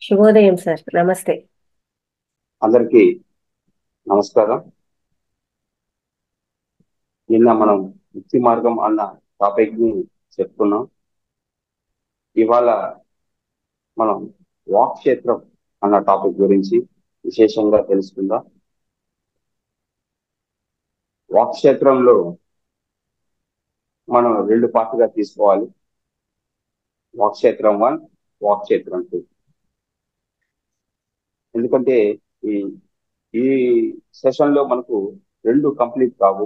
శుభోదయం సార్. నమస్తే. అందరికీ నమస్కారం. నిన్న మనం ముక్తి మార్గం అన్న టాపిక్ ని చెప్పుకున్నాం. ఇవాళ మనం వాక్ క్షేత్రం అన్న టాపిక్ గురించి విశేషంగా తెలుసుకుందాం. వాక్ క్షేత్రంలో మనం రెండు పార్ట్గా తీసుకోవాలి. వాక్ క్షేత్రం 1, వాక్ క్షేత్రం 2. ఎందుకంటే ఈ ఈ సెషన్ లో మనకు రెండు కంప్లీట్ కావు.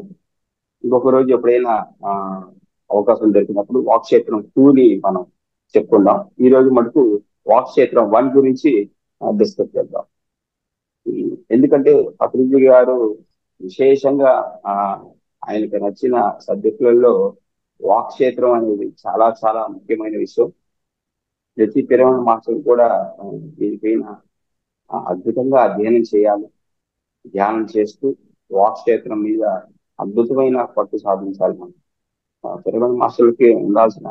ఇంకొక రోజు ఎప్పుడైనా ఆ, అవకాశం దొరికినప్పుడు వాక్ క్షేత్రం 2ని మనం చెప్పుకుందాం. ఈ రోజు మనకు వాక్ క్షేత్రం 1 గురించి డిస్కస్ చేద్దాం. ఎందుకంటే అభివృద్ధి గారు విశేషంగా ఆ, ఆయనకు నచ్చిన సబ్జెక్టులలో వాక్ క్షేత్రం అనేది చాలా చాలా ముఖ్యమైన విషయం. ప్రతి పిరమిడ్ మాస్టర్ కూడా దీనిపైన అద్భుతంగా అధ్యయనం చేయాలి. ధ్యానం చేస్తూ వాక్ క్షేత్రం మీద అద్భుతమైన పట్టు సాధించాలి. మనం పిరమిడ్ మాస్టర్లకి ఉండాల్సిన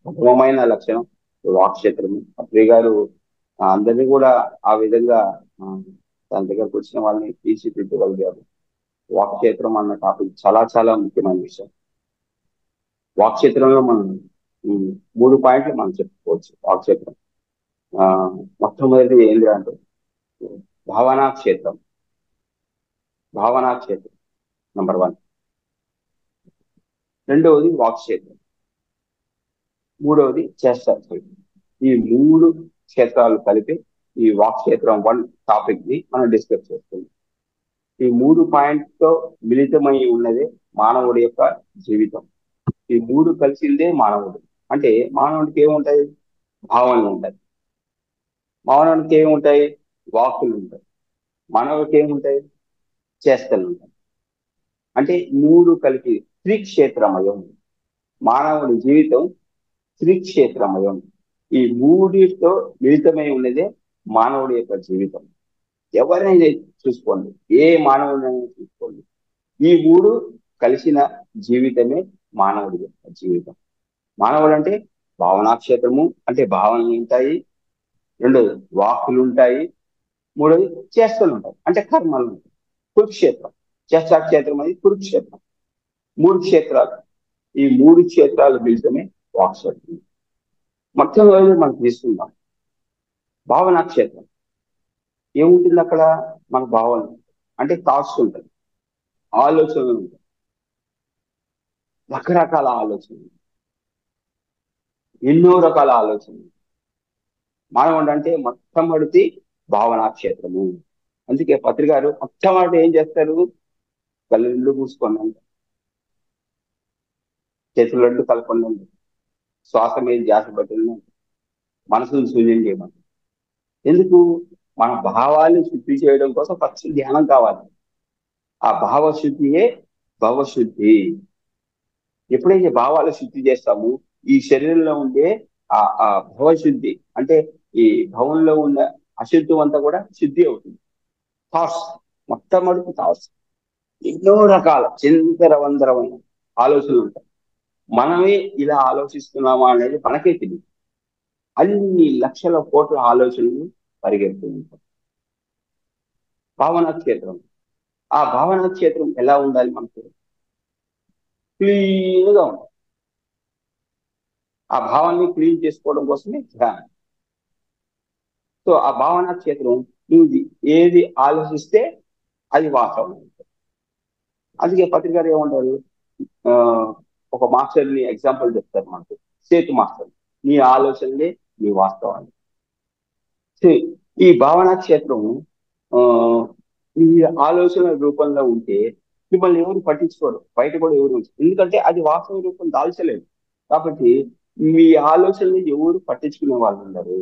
ప్రథమమైన లక్షణం వాక్ క్షేత్రము. అత్రి గారు అందరినీ కూడా ఆ విధంగా తన దగ్గరకు వచ్చిన వాళ్ళని తీర్చిదిద్దగలిగారు. వాక్ క్షేత్రం అన్న టాపిక్ చాలా చాలా ముఖ్యమైన విషయం. వాక్ క్షేత్రంలో మనం మూడు పాయింట్లు మనం చెప్పుకోవచ్చు. వాక్ క్షేత్రం మొట్టమొదటిది ఏంటి అంటే భావనా క్షేత్రం. భావనా క్షేత్రం నంబర్ 1. రెండవది వాక్ క్షేత్రం. మూడవది చేష్టా క్షేత్రం. ఈ మూడు క్షేత్రాలు కలిపి ఈ వాక్ క్షేత్రం 1 టాపిక్ ని మనం డిస్కస్ చేస్తున్నాం. ఈ మూడు పాయింట్తో మిళితమై ఉన్నదే మానవుడి యొక్క జీవితం. ఈ మూడు కలిసిందే మానవుడు. అంటే మానవుడికి ఏముంటాయి? భావనలు ఉంటాయి. మానవుడికి ఏముంటాయి? వాక్కులు ఉంటాయి. మానవుడికి ఏముంటాయి? చేష్టలు ఉంటాయి. అంటే మూడు కలిపి త్రిక్షేత్రమయం. మానవుడి జీవితం త్రిక్షేత్రమయం. ఈ మూడితో మిళితమై ఉన్నదే మానవుడి యొక్క జీవితం. ఎవరైనా చూసుకోండి, ఏ మానవుడైనా చూసుకోండి, ఈ మూడు కలిసిన జీవితమే మానవుడి యొక్క జీవితం. మానవుడు అంటే భావనాక్షేత్రము, అంటే భావనలు ఉంటాయి. రెండోది వాక్కులు ఉంటాయి. మూడోది చేష్టలు ఉంటాయి, అంటే కర్మలు ఉంటాయి. కురుక్షేత్రం, చేష్టాక్షేత్రం అనేది కురుక్షేత్రం. మూడు క్షేత్రాలు. ఈ మూడు క్షేత్రాలు మిళితమే వాక్క్షేత్రం. మొట్టమొదటి మనం తీసుకుందాం భావనాక్షేత్రం. ఏముంటుంది అక్కడ? మన భావన అంటే థాట్స్ ఉంటాయి, ఆలోచనలు ఉంటాయి, రకరకాల ఆలోచనలు, ఎన్నో రకాల ఆలోచనలు. మానవుడు అంటే మొట్టమొదటి భావనాక్షేత్రము. అందుకే పత్రికారు మొట్టమొదటి ఏం చేస్తారు? కళ్ళు మూసుకోండి అంట, చేతులడ్డు కలపండి, శ్వాస మీద ధ్యాస పెట్టండి, మనసును శూన్యం చేయమని. ఎందుకు? మన భావాన్ని శుద్ధి చేయడం కోసం ఫస్ట్ ధ్యానం కావాలి. ఆ భావశుద్ధియే భవశుద్ధి. ఎప్పుడైతే భావాలు శుద్ధి చేస్తామో ఈ శరీరంలో ఉండే ఆ భవశుద్ధి, అంటే ఈ భవంలో ఉన్న అశుద్ధం అంతా కూడా శుద్ధి అవుతుంది. థాట్స్, మొట్టమొదటి థాట్స్, ఎన్నో రకాల చిందరవందరమైన ఆలోచనలు ఉంటాయి. మనమే ఇలా ఆలోచిస్తున్నామా అనేది మనకే తెలియదు. అన్ని లక్షల కోట్ల ఆలోచనలు పరిగెడుతూ ఉంటాయి. భావనా క్షేత్రం. ఆ భావనా క్షేత్రం ఎలా ఉండాలి? మనకు క్లీన్ గా ఉండాలి. ఆ భావాన్ని క్లీన్ చేసుకోవడం కోసమే ధ్యానం. సో ఆ భావనా క్షేత్రం నువ్వు ఏది ఆలోచిస్తే అది వాస్తవం. అందుకే పత్రికారు ఏమంటారు? ఆ ఒక మాస్టర్ని ఎగ్జాంపుల్ చెప్తారు మనకు, సేతు మాస్టర్. నీ ఆలోచనలే నీ వాస్తవాన్ని. ఈ భావనా క్షేత్రం ఆ ఈ ఆలోచన రూపంలో ఉంటే మిమ్మల్ని ఎవరు పట్టించుకోరు, బయట కూడా ఎవరు ఉంచరు. ఎందుకంటే అది వాస్తవ రూపం దాల్చలేదు కాబట్టి. మీ ఆలోచనలు ఎవరు పట్టించుకునే వాళ్ళు ఉండరు,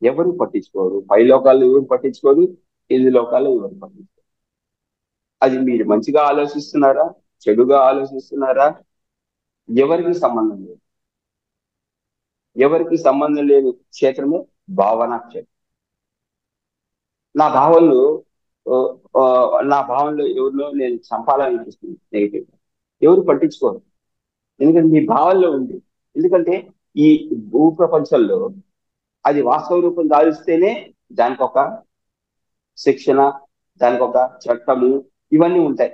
ఎవరు పట్టించుకోరు. పై లోకాల్లో ఎవరు పట్టించుకోరు, కింది లోకాల్లో ఎవరు పట్టించుకోరు. అది మీరు మంచిగా ఆలోచిస్తున్నారా, చెడుగా ఆలోచిస్తున్నారా, ఎవరికి సంబంధం లేదు. ఎవరికి సంబంధం లేని క్షేత్రమే భావనా క్షేత్రం. నా భావనలు ఆ, ఆ, నా భావనలో ఎవరినో నేను చంపాలనిపిస్తుంది నెగిటివ్, ఎవరు పట్టించుకోరు. ఎందుకంటే మీ భావనలో ఉంది. ఎందుకంటే ఈ భూ ప్రపంచంలో అది వాస్తవ రూపం దాల్స్తేనే దానికి ఒక శిక్షణ, దానికి ఒక చట్టము, ఇవన్నీ ఉంటాయి.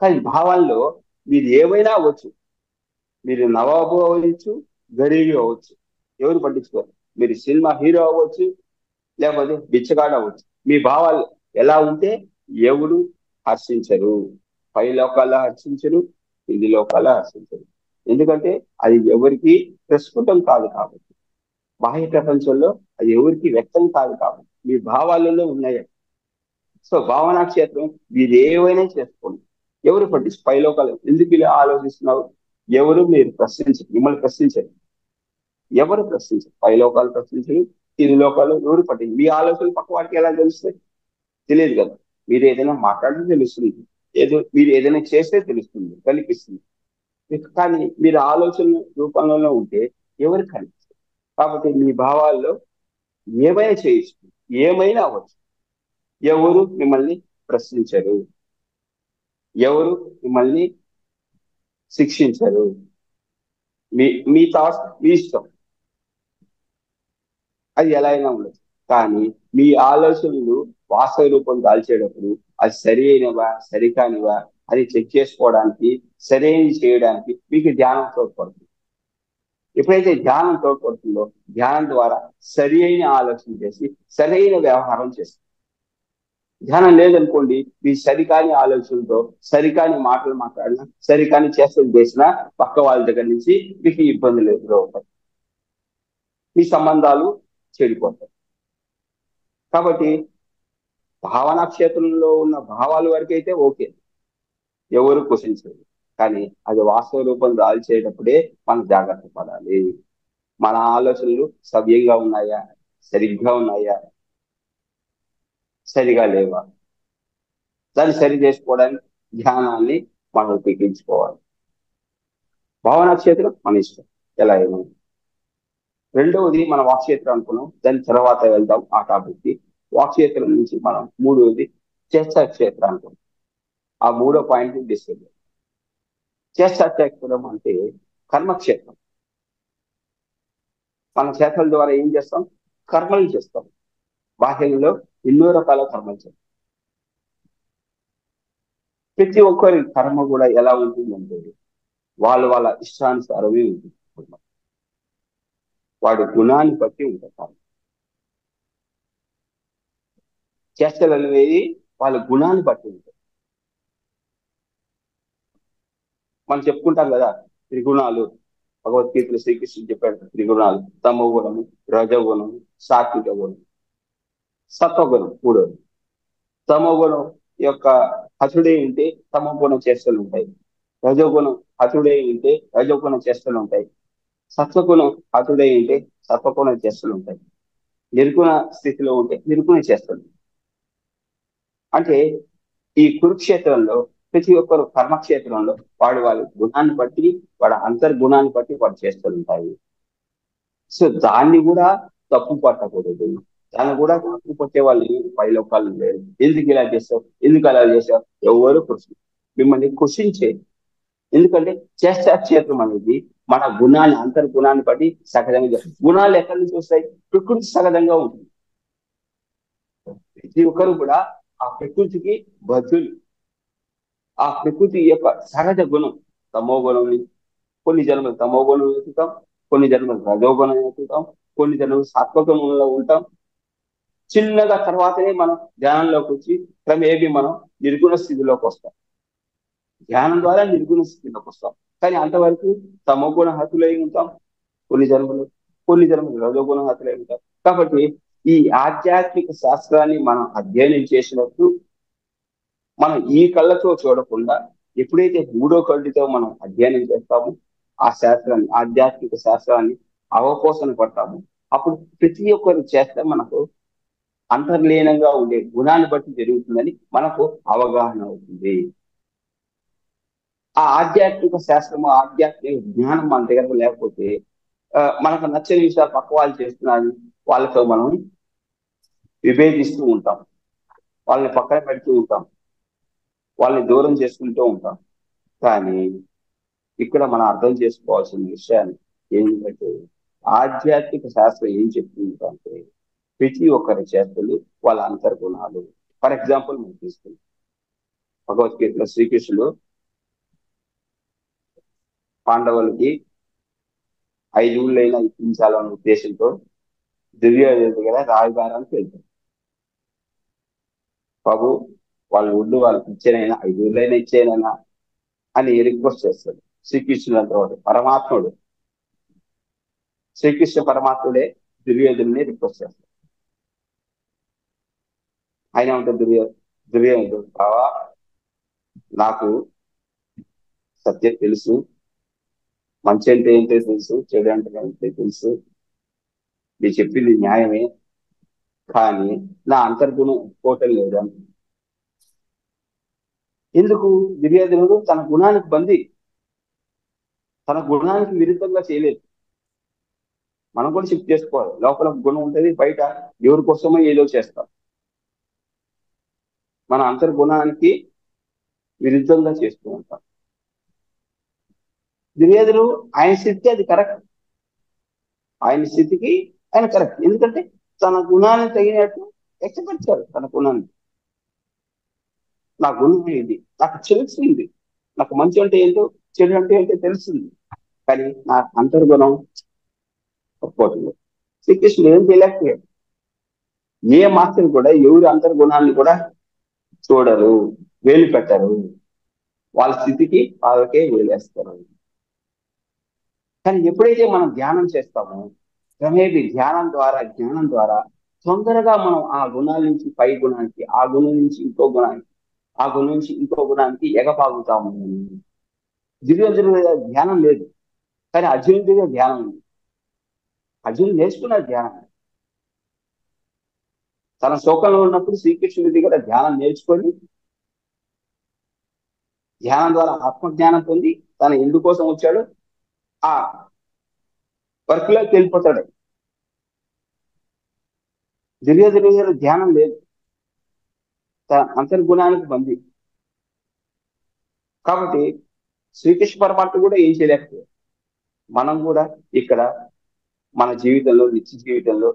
కానీ భావాల్లో మీరు ఏమైనా అవ్వచ్చు. మీరు నవాబు అవ్వచ్చు, గరీబీ అవ్వచ్చు, ఎవరు పట్టించుకోరు. మీరు సినిమా హీరో అవ్వచ్చు, లేకపోతే బిచ్చగాడు అవ్వచ్చు. మీ భావాలు ఎలా ఉంటే ఎవరు హర్షించరు. పై లోకాల్లో హర్షించరు, కింది లోకాల్లో హర్షించరు. ఎందుకంటే అది ఎవరికి ప్రస్ఫుటం కాదు కాబట్టి, బాహ్య ప్రపంచంలో అది ఎవరికి వ్యక్తం కాదు కాబట్టి మీ భావాలలో ఉన్నాయి. సో భావనా క్షేత్రం మీరు ఏవైనా చేసుకోండి, ఎవరు పట్టించు. పై లోకాలు ఎందుకు ఇలా ఆలోచిస్తున్నారు, ఎవరు మీరు ప్రశ్నించరు, మిమ్మల్ని ప్రశ్నించరు. ఎవరు ప్రశ్నించరు, పై లోకాలు ప్రశ్నించరు, కింది లోకాలు ఎవరు పట్టించరు. మీ ఆలోచనలు పక్క వాటికి ఎలా తెలుస్తాయి? తెలియదు కదా. మీరు ఏదైనా మాట్లాడితే తెలుస్తుంది, మీరు ఏదైనా చేస్తే తెలుస్తుంది, కనిపిస్తుంది. కానీ మీరు ఆలోచన రూపంలో ఉంటే ఎవరు కనిపిస్తారు. కాబట్టి మీ భావాల్లో ఏమైనా చేయొచ్చు, ఏమైనా అవ్వచ్చు. ఎవరు మిమ్మల్ని ప్రశ్నించరు, ఎవరు మిమ్మల్ని శిక్షించరు. మీ మీ థాట్స్ మీ ఇష్టం, అది ఎలా అయినా ఉండొచ్చు. కానీ మీ ఆలోచనలు వాస్తవ రూపం దాల్చేటప్పుడు అది సరి అయినవా సరికానివా అది చెక్ చేసుకోవడానికి, సరైనది చేయడానికి మీకు ధ్యానం తోడ్పడుతుంది. ఎప్పుడైతే ధ్యానం తోడ్పడుతుందో ధ్యానం ద్వారా సరి అయిన ఆలోచన చేసి సరైన వ్యవహారం చేస్తుంది. ధ్యానం లేదనుకోండి, మీ సరికాని ఆలోచనలతో సరికాని మాటలు మాట్లాడినా, సరికాని చేష్టలు చేసినా పక్క వాళ్ళ దగ్గర నుంచి మీకు ఇబ్బందులు ఎదురవుతాయి, మీ సంబంధాలు చెడిపోతాయి. కాబట్టి భావనా క్షేత్రంలో ఉన్న భావాల వరకు అయితే ఓకే, ఎవరు క్వశ్చన్స్. కానీ అది వాస్తవ రూపం దాల్చేటప్పుడే మనం జాగ్రత్త పడాలి. మన ఆలోచనలు సవ్యంగా ఉన్నాయా, సరిగ్గా ఉన్నాయా, సరిగా లేవా, దాన్ని సరి చేసుకోవడానికి ధ్యానాన్ని మనం ఉపయోగించుకోవాలి. భావనా క్షేత్రం మన ఇష్టం, ఎలా ఏమో. రెండవది మన వాక్క్షేత్రం అనుకున్నాం, దాని తర్వాత వెళ్దాం ఆ టాపిక్ కి. వాక్క్షేత్రం నుంచి మనం మూడవది చేష్టా క్షేత్రం అనుకున్నాం. ఆ మూడో పాయింట్ డిస్కస్. చేష్టా క్షేత్రం అంటే కర్మక్షేత్రం. మన చేతల ద్వారా ఏం చేస్తాం? కర్మలు చేస్తాం. బాహ్యంలో ఎన్నో రకాల కర్మలు చేస్తాం. ప్రతి ఒక్కరి కర్మ కూడా ఎలా ఉంటుందంటే వాళ్ళ ఇష్టానుసారమే ఉంటుంది. వాడి గుణాన్ని బట్టి ఉంటుంది. చేష్టలు అనేవి వాళ్ళ గుణాన్ని బట్టి ఉంటుంది. మనం చెప్పుకుంటాం కదా త్రిగుణాలు. భగవద్గీతలో శ్రీకృష్ణుడు చెప్పాడు త్రిగుణాలు: తమో గుణము, రజోగుణము, సాత్విక గుణం, సత్వగుణం మూడోది. తమో గుణం యొక్క హతుడే ఉంటే తమో గుణం చేష్టలు ఉంటాయి. రజోగుణం హతుడే ఉంటే రజోగుణ చేష్టలు ఉంటాయి. సత్వగుణం హతుడై ఉంటే సత్వగుణ చేష్టలు ఉంటాయి. నిర్గుణ స్థితిలో ఉంటే నిర్గుణ చేష్టలు. అంటే ఈ కురుక్షేత్రంలో ప్రతి ఒక్కరు కర్మక్షేత్రంలో వాళ్ళ గుణాన్ని బట్టి, వాడి అంతర్గుణాన్ని బట్టి వాడు చేస్తుంటాయి. సో దాన్ని కూడా తప్పు పట్టకూడదు. దాన్ని కూడా తప్పు పట్టే వాళ్ళు పై లోకాలు లేరు. ఎందుకు ఇలా చేస్తావు, ఎందుకు అలా చేసావు, ఎవరు కృషి మిమ్మల్ని కృషించే. ఎందుకంటే చేష్టాక్షేత్రం అనేది మన గుణాన్ని, అంతర్గుణాన్ని బట్టి సహజంగా చేస్తాం. గుణాలు ఎక్కడి నుంచి వస్తాయి? ప్రకృతి సహజంగా ఉంటుంది. ప్రతి ఒక్కరు కూడా ఆ ప్రకృతికి బద్ధులు. ఆ ప్రకృతి యొక్క సహజ గుణం తమో గుణం. కొన్ని జన్మలు తమో గుణం ఎత్తుతాం, కొన్ని జన్మలు రజోగుణం ఎత్తుతాం, కొన్ని జన్మలు సత్వగుణంలో ఉంటాం. చిన్నగా తర్వాతనే మనం ధ్యానంలోకి వచ్చి క్రమేపీ మనం నిర్గుణ స్థితిలోకి వస్తాం. ధ్యానం ద్వారా నిర్గుణ స్థితిలోకి వస్తాం. కానీ అంతవరకు తమో గుణ హతులై ఉంటాం కొన్ని జన్మలు, కొన్ని జన్మలు రజోగుణ హతులై ఉంటాం. కాబట్టి ఈ ఆధ్యాత్మిక శాస్త్రాన్ని మనం అధ్యయనం చేసినప్పుడు మనం ఈ కళ్ళతో చూడకుండా ఎప్పుడైతే మూడో కళ్ళుతో మనం అధ్యయనం చేస్తామో ఆ శాస్త్రాన్ని, ఆధ్యాత్మిక శాస్త్రాన్ని అవపోసన పడతాము. అప్పుడు ప్రతి ఒక్కరు చేస్తే మనకు అంతర్లీనంగా ఉండే గుణాన్ని బట్టి జరుగుతుందని మనకు అవగాహన అవుతుంది. ఆ ఆధ్యాత్మిక శాస్త్రము, ఆధ్యాత్మిక జ్ఞానం మన దగ్గర లేకపోతే మనకు నచ్చని విషయాలు పక్క వాళ్ళు చేస్తున్నారు, వాళ్ళతో మనం విభేదిస్తూ ఉంటాం, వాళ్ళని పక్కన పెడుతూ ఉంటాం, వాళ్ళని దూరం చేసుకుంటూ ఉంటాం. కానీ ఇక్కడ మనం అర్థం చేసుకోవాల్సిన విషయాన్ని ఏంటంటే ఆధ్యాత్మిక శాస్త్రం ఏం చెప్తుంది అంటే ప్రతి ఒక్కరి చేష్టలు వాళ్ళ అంతర్గుణాలు. ఫర్ ఎగ్జాంపుల్ మనం తీసుకుంటాం, భగవద్గీతలో శ్రీకృష్ణుడు పాండవులకి 5 ఊళ్ళైనా ఇప్పించాలనే ఉద్దేశంతో దుర్యోధన దగ్గర రాయబారానికి వెళ్తారు. బాబు, వాళ్ళ ఊళ్ళో వాళ్ళకి ఇచ్చేనైనా 5 ఊళ్ళైనా ఇచ్చేనైనా అని రిక్వెస్ట్ చేస్తాడు. శ్రీకృష్ణుడు అంతవాడు పరమాత్ముడు, శ్రీకృష్ణ పరమాత్ముడే దుర్యోధనుని రిక్వెస్ట్ చేస్తాడు. ఆయన ఉంటుంది దుర్యోధనుడు, బావా నాకు సత్యం తెలుసు, మంచి అంటే ఏంటో తెలుసు, చెడు అంటే ఏంటో తెలుసు, మీరు చెప్పింది న్యాయమే, కానీ నా అంతర్గుణం ఒప్పుకోవటం లేదు. ఎందుకు? దుర్యోధనుడు తన గుణానికి బంది, తన గుణానికి విరుద్ధంగా చేయలేదు. మనం కూడా చెక్ చేసుకోవాలి, లోపల గుణం ఉంటుంది, బయట ఎవరి కోసమో ఏదో చేస్తాం. మన అంతర్గుణానికి విరుద్ధంగా చేస్తూ ఉంటాం. దుర్యోధనుడు ఆయన స్థితికి అది కరెక్ట్, ఆయన స్థితికి ఆయన కరెక్ట్. ఎందుకంటే తన గుణాన్ని తగినట్టు వ్యక్తపరిచాడు. తన గుణాన్ని, నా గుణం ఇది, నాకు తెలుస్తుంది, నాకు మంచి అంటే ఏంటో చెడు అంటే ఏంటో తెలుస్తుంది, కానీ నా అంతర్గుణం ఒప్పుకోవట్లేదు. శ్రీకృష్ణుడు ఏం చేయలేకపోయాడు. ఏ మాస్టర్ కూడా ఎవరి అంతర్గుణాన్ని కూడా చూడరు, వేలు పెట్టరు, వాళ్ళ స్థితికి వాళ్ళకే వేలేస్తారు. కానీ ఎప్పుడైతే మనం ధ్యానం చేస్తామో, క్రమేపీ ధ్యానం ద్వారా జ్ఞానం ద్వారా తొందరగా మనం ఆ గుణాల నుంచి పై గుణానికి, ఆ గుణం నుంచి ఇంకో గుణానికి, ఆ గుణం నుంచి ఇంకో గుణానికి ఎగపాగుతాము. దుర్యోధనుడి దగ్గర ధ్యానం లేదు, కానీ అర్జునుడి దగ్గర ధ్యానం ఉంది. అర్జునుడు నేర్చుకున్న ధ్యానం, తన శోకంలో ఉన్నప్పుడు శ్రీకృష్ణుడి దగ్గర ధ్యానం నేర్చుకొని ధ్యానం ద్వారా ఆత్మజ్ఞానం పొంది తన ఎందుకోసం వచ్చాడు ఆ వర్క్ లోకి వెళ్ళిపోతాడు. దుర్యోధనుడి దగ్గర ధ్యానం లేదు, తన అంతర్గుణానికి బంది. కాబట్టి శ్రీకృష్ణ పరమాత్మ కూడా ఏం చేయలేకపోయాడు. మనం కూడా ఇక్కడ మన జీవితంలో, నిత్య జీవితంలో,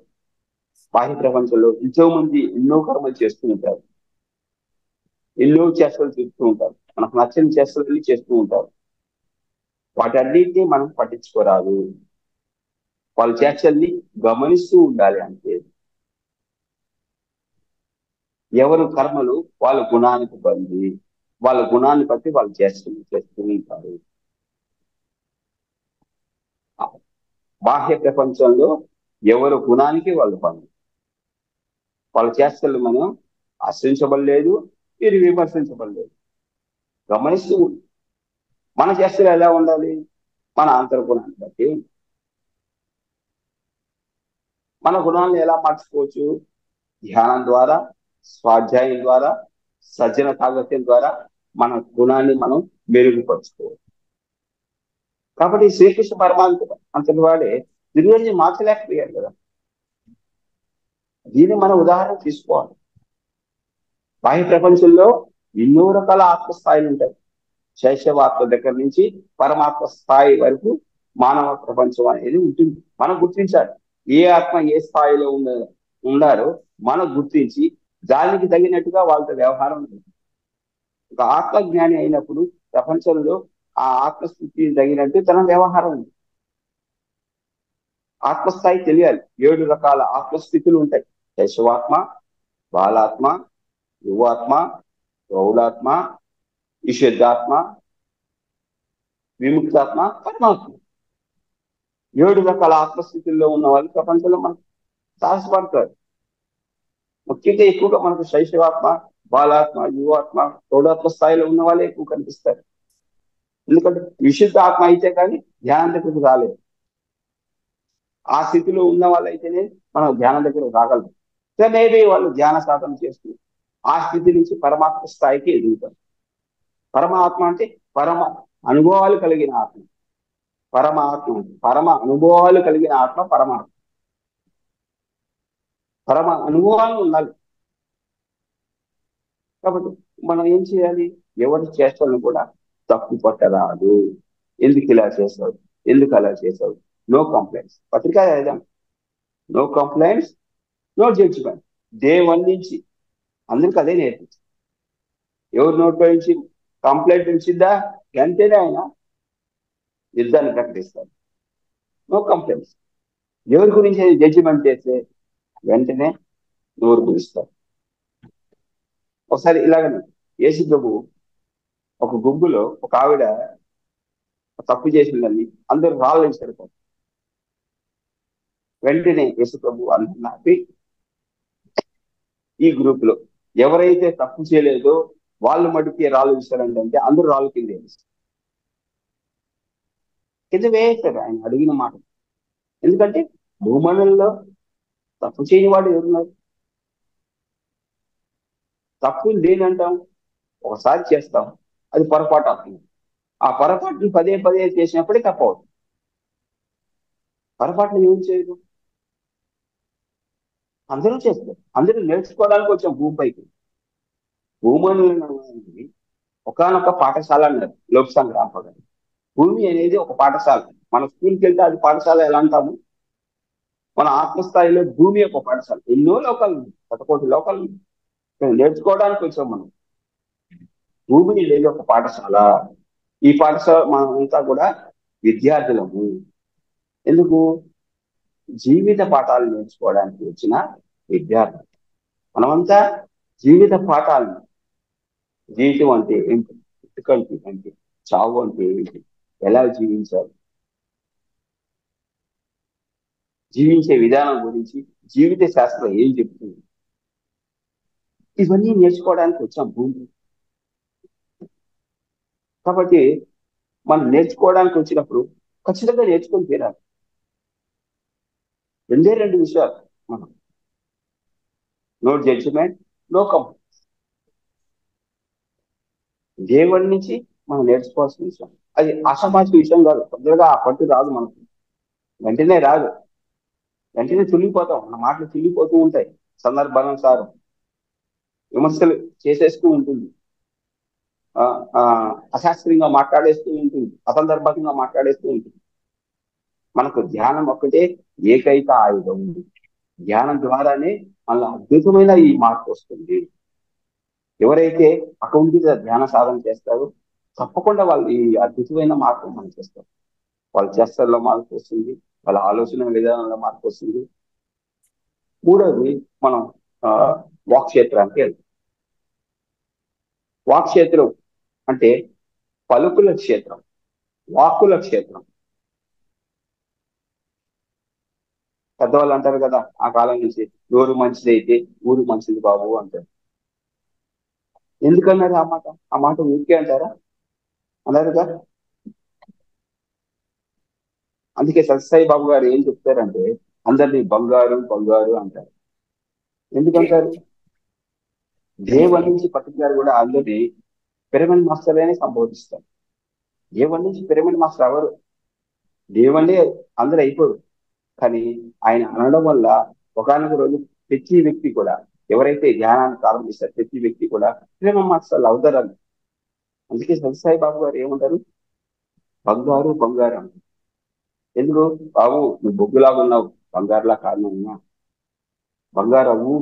బాహ్య ప్రపంచంలో ఎంతో మంది ఎన్నో కర్మలు చేస్తూ ఉంటారు, ఎన్నో చేష్టలు చేస్తూ ఉంటారు, మనకు నచ్చని చేష్టలు చేస్తూ ఉంటారు. వాటన్నిటినీ మనం పట్టించుకోరాదు, వాళ్ళ చేష్టల్ని గమనిస్తూ ఉండాలి అంతే. ఎవరు కర్మలు వాళ్ళ గుణానికి బంది, వాళ్ళ గుణాన్ని బట్టి వాళ్ళు చేష్టలు చేస్తూ ఉంటారు. బాహ్య ప్రపంచంలో ఎవరు గుణానికి వాళ్ళు బంది, వాళ్ళ చేష్టలు మనం ఆశ్రయించబడలేదు, వీరు విమర్శించబడలేదు. గమనిస్తూ మన చేష్టలు ఎలా ఉండాలి? మన అంతర్గుణాన్ని బట్టి. మన గుణాలను ఎలా మార్చుకోవచ్చు? ధ్యానం ద్వారా, స్వాధ్యాయం ద్వారా, సజ్జన సాంగత్యం ద్వారా మన గుణాన్ని మనం మెరుగుపరుచుకోవచ్చు. కాబట్టి శ్రీకృష్ణ పరమాత్మ అంతటి వాడే దుర్యోధన మార్చలేకపోయాడు కదా. దీన్ని మనం ఉదాహరణ తీసుకోవాలి. బాహ్య ప్రపంచంలో ఎన్నో రకాల ఆత్మస్థాయిలు ఉంటాయి. శైశవాత్మ దగ్గర నుంచి పరమాత్మ స్థాయి వరకు మానవ ప్రపంచం అనేది ఉంటుంది. మనం గుర్తించాలి ఏ ఆత్మ ఏ స్థాయిలో ఉండారో మనం గుర్తించి దానికి తగినట్టుగా వాళ్ళతో వ్యవహారం ఉంటుంది. ఒక ఆత్మజ్ఞాని అయినప్పుడు ప్రపంచంలో ఆ ఆత్మస్థితికి తగినట్టు తన వ్యవహారం ఉంది. ఆత్మస్థాయి తెలియాలి. 7 రకాల ఆత్మస్థితులు ఉంటాయి: శైశవాత్మ, బాలాత్మ, యువాత్మ, గౌడాత్మ, విశుద్ధాత్మ, విముక్తాత్మ, పరమాత్మ. 7 రకాల ఆత్మస్థితుల్లో ఉన్న వాళ్ళు ప్రపంచంలో మనకు సాహసపడతారు. ముఖ్యంగా ఎక్కువగా మనకు శైశవాత్మ, బాలాత్మ, యువాత్మ, గౌడాత్మ స్థాయిలో ఉన్న వాళ్ళే ఎక్కువ కనిపిస్తారు. ఎందుకంటే విశుద్ధ ఆత్మ అయితే కానీ ధ్యానం దగ్గరకు రాలేదు. ఆ స్థితిలో ఉన్న వాళ్ళైతేనే మనం ధ్యానం దగ్గర రాగలం. మేబీ వాళ్ళు ధ్యాన సాధన చేస్తూ ఆ స్థితి నుంచి పరమాత్మ స్థాయికి ఎదుగుతారు. పరమాత్మ అంటే పరమ అనుభవాలు కలిగిన ఆత్మ. పరమాత్మ పరమ అనుభవాలు కలిగిన ఆత్మ పరమాత్మ. పరమ అనుభవాలు ఉండాలి. కాబట్టి మనం ఏం చేయాలి? ఎవరి చేష్టలను కూడా తప్పు పట్టరాదు. ఎందుకు ఇలా చేసావు, ఎందుకు అలా చేసావు, నో కంప్లైంట్స్. పత్రిక రాద్దాం, no complaints, no judgement. Day 1 నుంచి అందరికి అదే నేర్పించి, ఎవరి నోట్లో నుంచి కంప్లైంట్ వచ్చిందా వెంటనే ఆయన యుద్ధాన్ని ప్రకటిస్తారు. No complaints. ఎవరి గురించి జడ్జిమెంట్ చేస్తే వెంటనే నోరు గురిస్తారు. ఒకసారి ఇలాగనే యేసు ప్రభు ఒక గుంపులో ఒక ఆవిడ తప్పు చేసిందని అందరూ రాళ్ళు వేసారు. వెంటనే యేసు ప్రభు అందరిని ఆపి, ఈ గ్రూప్ లో ఎవరైతే తప్పు చేయలేదో వాళ్ళు మటుకి రాళ్ళు వేశారంటే అంటే అందరూ రాళ్ళు కింద వేస్తారు. కింద వేస్తారు ఆయన అడిగిన మాట. ఎందుకంటే భూమండలంలో తప్పు చేయని వాడు ఎవరున్నారు? తప్పు దేనంటాం? ఒకసారి చేస్తాం, అది పొరపాటు అవుతుంది. ఆ పొరపాటుని పదే పదే చేసినప్పుడే తప్పు అవుతుంది. పొరపాటును ఏం చేయదు, అందరూ చేస్తారు. అందరూ నేర్చుకోవడానికి వచ్చాం భూమిపైకి. భూమండలం అనేది ఒకనొక పాఠశాల అన్నారు లోక్సంగ్ రాంప గారు. భూమి అనేది ఒక పాఠశాల. మన స్కూల్కి వెళ్తే అది పాఠశాల ఎలా అంటాము? మన ఆత్మస్థాయిలో భూమి ఒక పాఠశాల. ఎన్నో లోకాలు, 1,000,000 లోకాలు నేర్చుకోవడానికి వచ్చాం మనం. భూమి అనేది ఒక పాఠశాల. ఈ పాఠశాల మనమంతా కూడా విద్యార్థులము. ఎందుకు? జీవిత పాఠాలు నేర్చుకోవడానికి వచ్చిన విద్యార్థులు మనమంతా. జీవిత పాఠాలను, జీవితం అంటే ఏంటి, పుట్టుకంటే ఏంటి, చావు అంటే ఏంటి, ఎలా జీవించాలి, జీవించే విధానం గురించి జీవిత శాస్త్రం ఏం చెప్తుంది, ఇవన్నీ నేర్చుకోవడానికి వచ్చాం భూమి. కాబట్టి మనం నేర్చుకోవడానికి వచ్చినప్పుడు ఖచ్చితంగా నేర్చుకొని తీరాలి. రెండే రెండు విషయాలు మనం, నో జడ్జిమెంట్, నో కంప్లైంట్. దేవుడి నుంచి మనం నేర్చుకోవాల్సిన విషయం. అది అసామాజిక విషయం కాదు. తొందరగా ఆ పట్టు రాదు మనకు, వెంటనే రాదు. వెంటనే తుల్లిపోతాం, మన మాటలు తుల్లిపోతూ ఉంటాయి. సందర్భానుసారం విమర్శలు చేసేస్తూ ఉంటుంది, అశాస్త్రీయంగా మాట్లాడేస్తూ ఉంటుంది, అసందర్భంగా మాట్లాడేస్తూ ఉంటుంది. మనకు ధ్యానం ఒక్కటే ఏకైక ఆయుధం. ధ్యానం ద్వారానే మన అద్భుతమైన ఈ మార్పు వస్తుంది. ఎవరైతే అకౌంటిగా ధ్యాన సాధన చేస్తారో తప్పకుండా వాళ్ళు ఈ అద్భుతమైన మార్పు మనం చేస్తారు. వాళ్ళ చేష్టల్లో మార్పు వస్తుంది, వాళ్ళ ఆలోచన విధానంలో మార్పు వస్తుంది. మూడవది, మనం వాక్ క్షేత్రానికి వెళ్తాం. వాక్ క్షేత్రం అంటే పలుకుల క్షేత్రం, వాక్కుల క్షేత్రం. పెద్దవాళ్ళు అంటారు కదా ఆ కాలం నుంచి, నోరు మంచిది అయితే ఊరు మంచిది బాబు అంటారు. ఎందుకన్నారు ఆ మాట? ఆ మాట ఊరికే అంటారా? అన్నారుగా. అందుకే సత్యసాయి బాబు గారు ఏం చెప్తారంటే అందరినీ బంగారు బంగారు అంటారు. ఎందుకంటారు? దేవుడి నుంచి పత్రిక గారు కూడా అందరినీ పిరమిడ్ మాస్టర్ అని సంబోధిస్తారు. దేవుడి నుంచి పిరమిడ్ మాస్టర్ ఎవరు? దేవుడే అందరూ అయిపోరు. కానీ ఆయన అనడం వల్ల ఒకనొక రోజు ప్రతి వ్యక్తి కూడా, ఎవరైతే ధ్యానాన్ని ప్రారంభిస్తారు ప్రతి వ్యక్తి కూడా పిరమిడ్ మాస్టర్లు అవుతారని. అందుకే సత్యసాయి బాబు గారు ఏమంటారు? బంగారు బంగారు అంటారు. ఎందుకు? బాబు నువ్వు బొగ్గులాగా ఉన్నావు, బంగారులా కారణం బంగారు అవ్వు.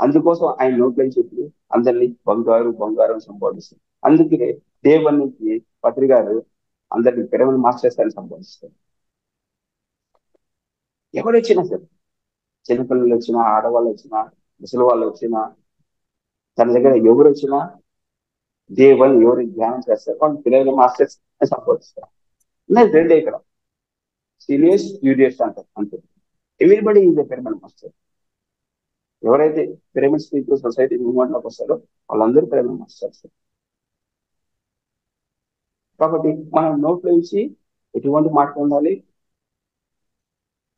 అందుకోసం ఆయన నోట్లో చెప్పి అందరినీ బంగారు బంగారు అని సంబోధిస్తారు. అందుకే దేవుడి నుంచి పత్రి గారు అందరినీ పిరమిడ్ మాస్టర్స్ అని సంబోధిస్తారు. ఎవరొచ్చినా సరే, చిన్నపిల్లలు వచ్చినా, ఆడవాళ్ళు వచ్చినా, ముసలి వాళ్ళు వచ్చినా, తన దగ్గర ఎవరు వచ్చినా దేవుని ఎవరు ధ్యానం చేస్తారు వాళ్ళు పిరమిడ్ మాస్టర్స్ అని సంబోధిస్తారు. ఉన్నది రెండే ఇక్కడ, సీనియర్స్ జూనియర్స్ అంటారు అంతే. Everybody is a pyramid master. ఎవరైతే పిరమిడ్ స్పిరిచువల్ సొసైటీ మూవ్మెంట్ లోకి వస్తారో వాళ్ళందరూ పిరమిడ్ మాస్టర్స్. కాబట్టి మనం నోట్లో నుంచి ఎటువంటి మాట ఉండాలి?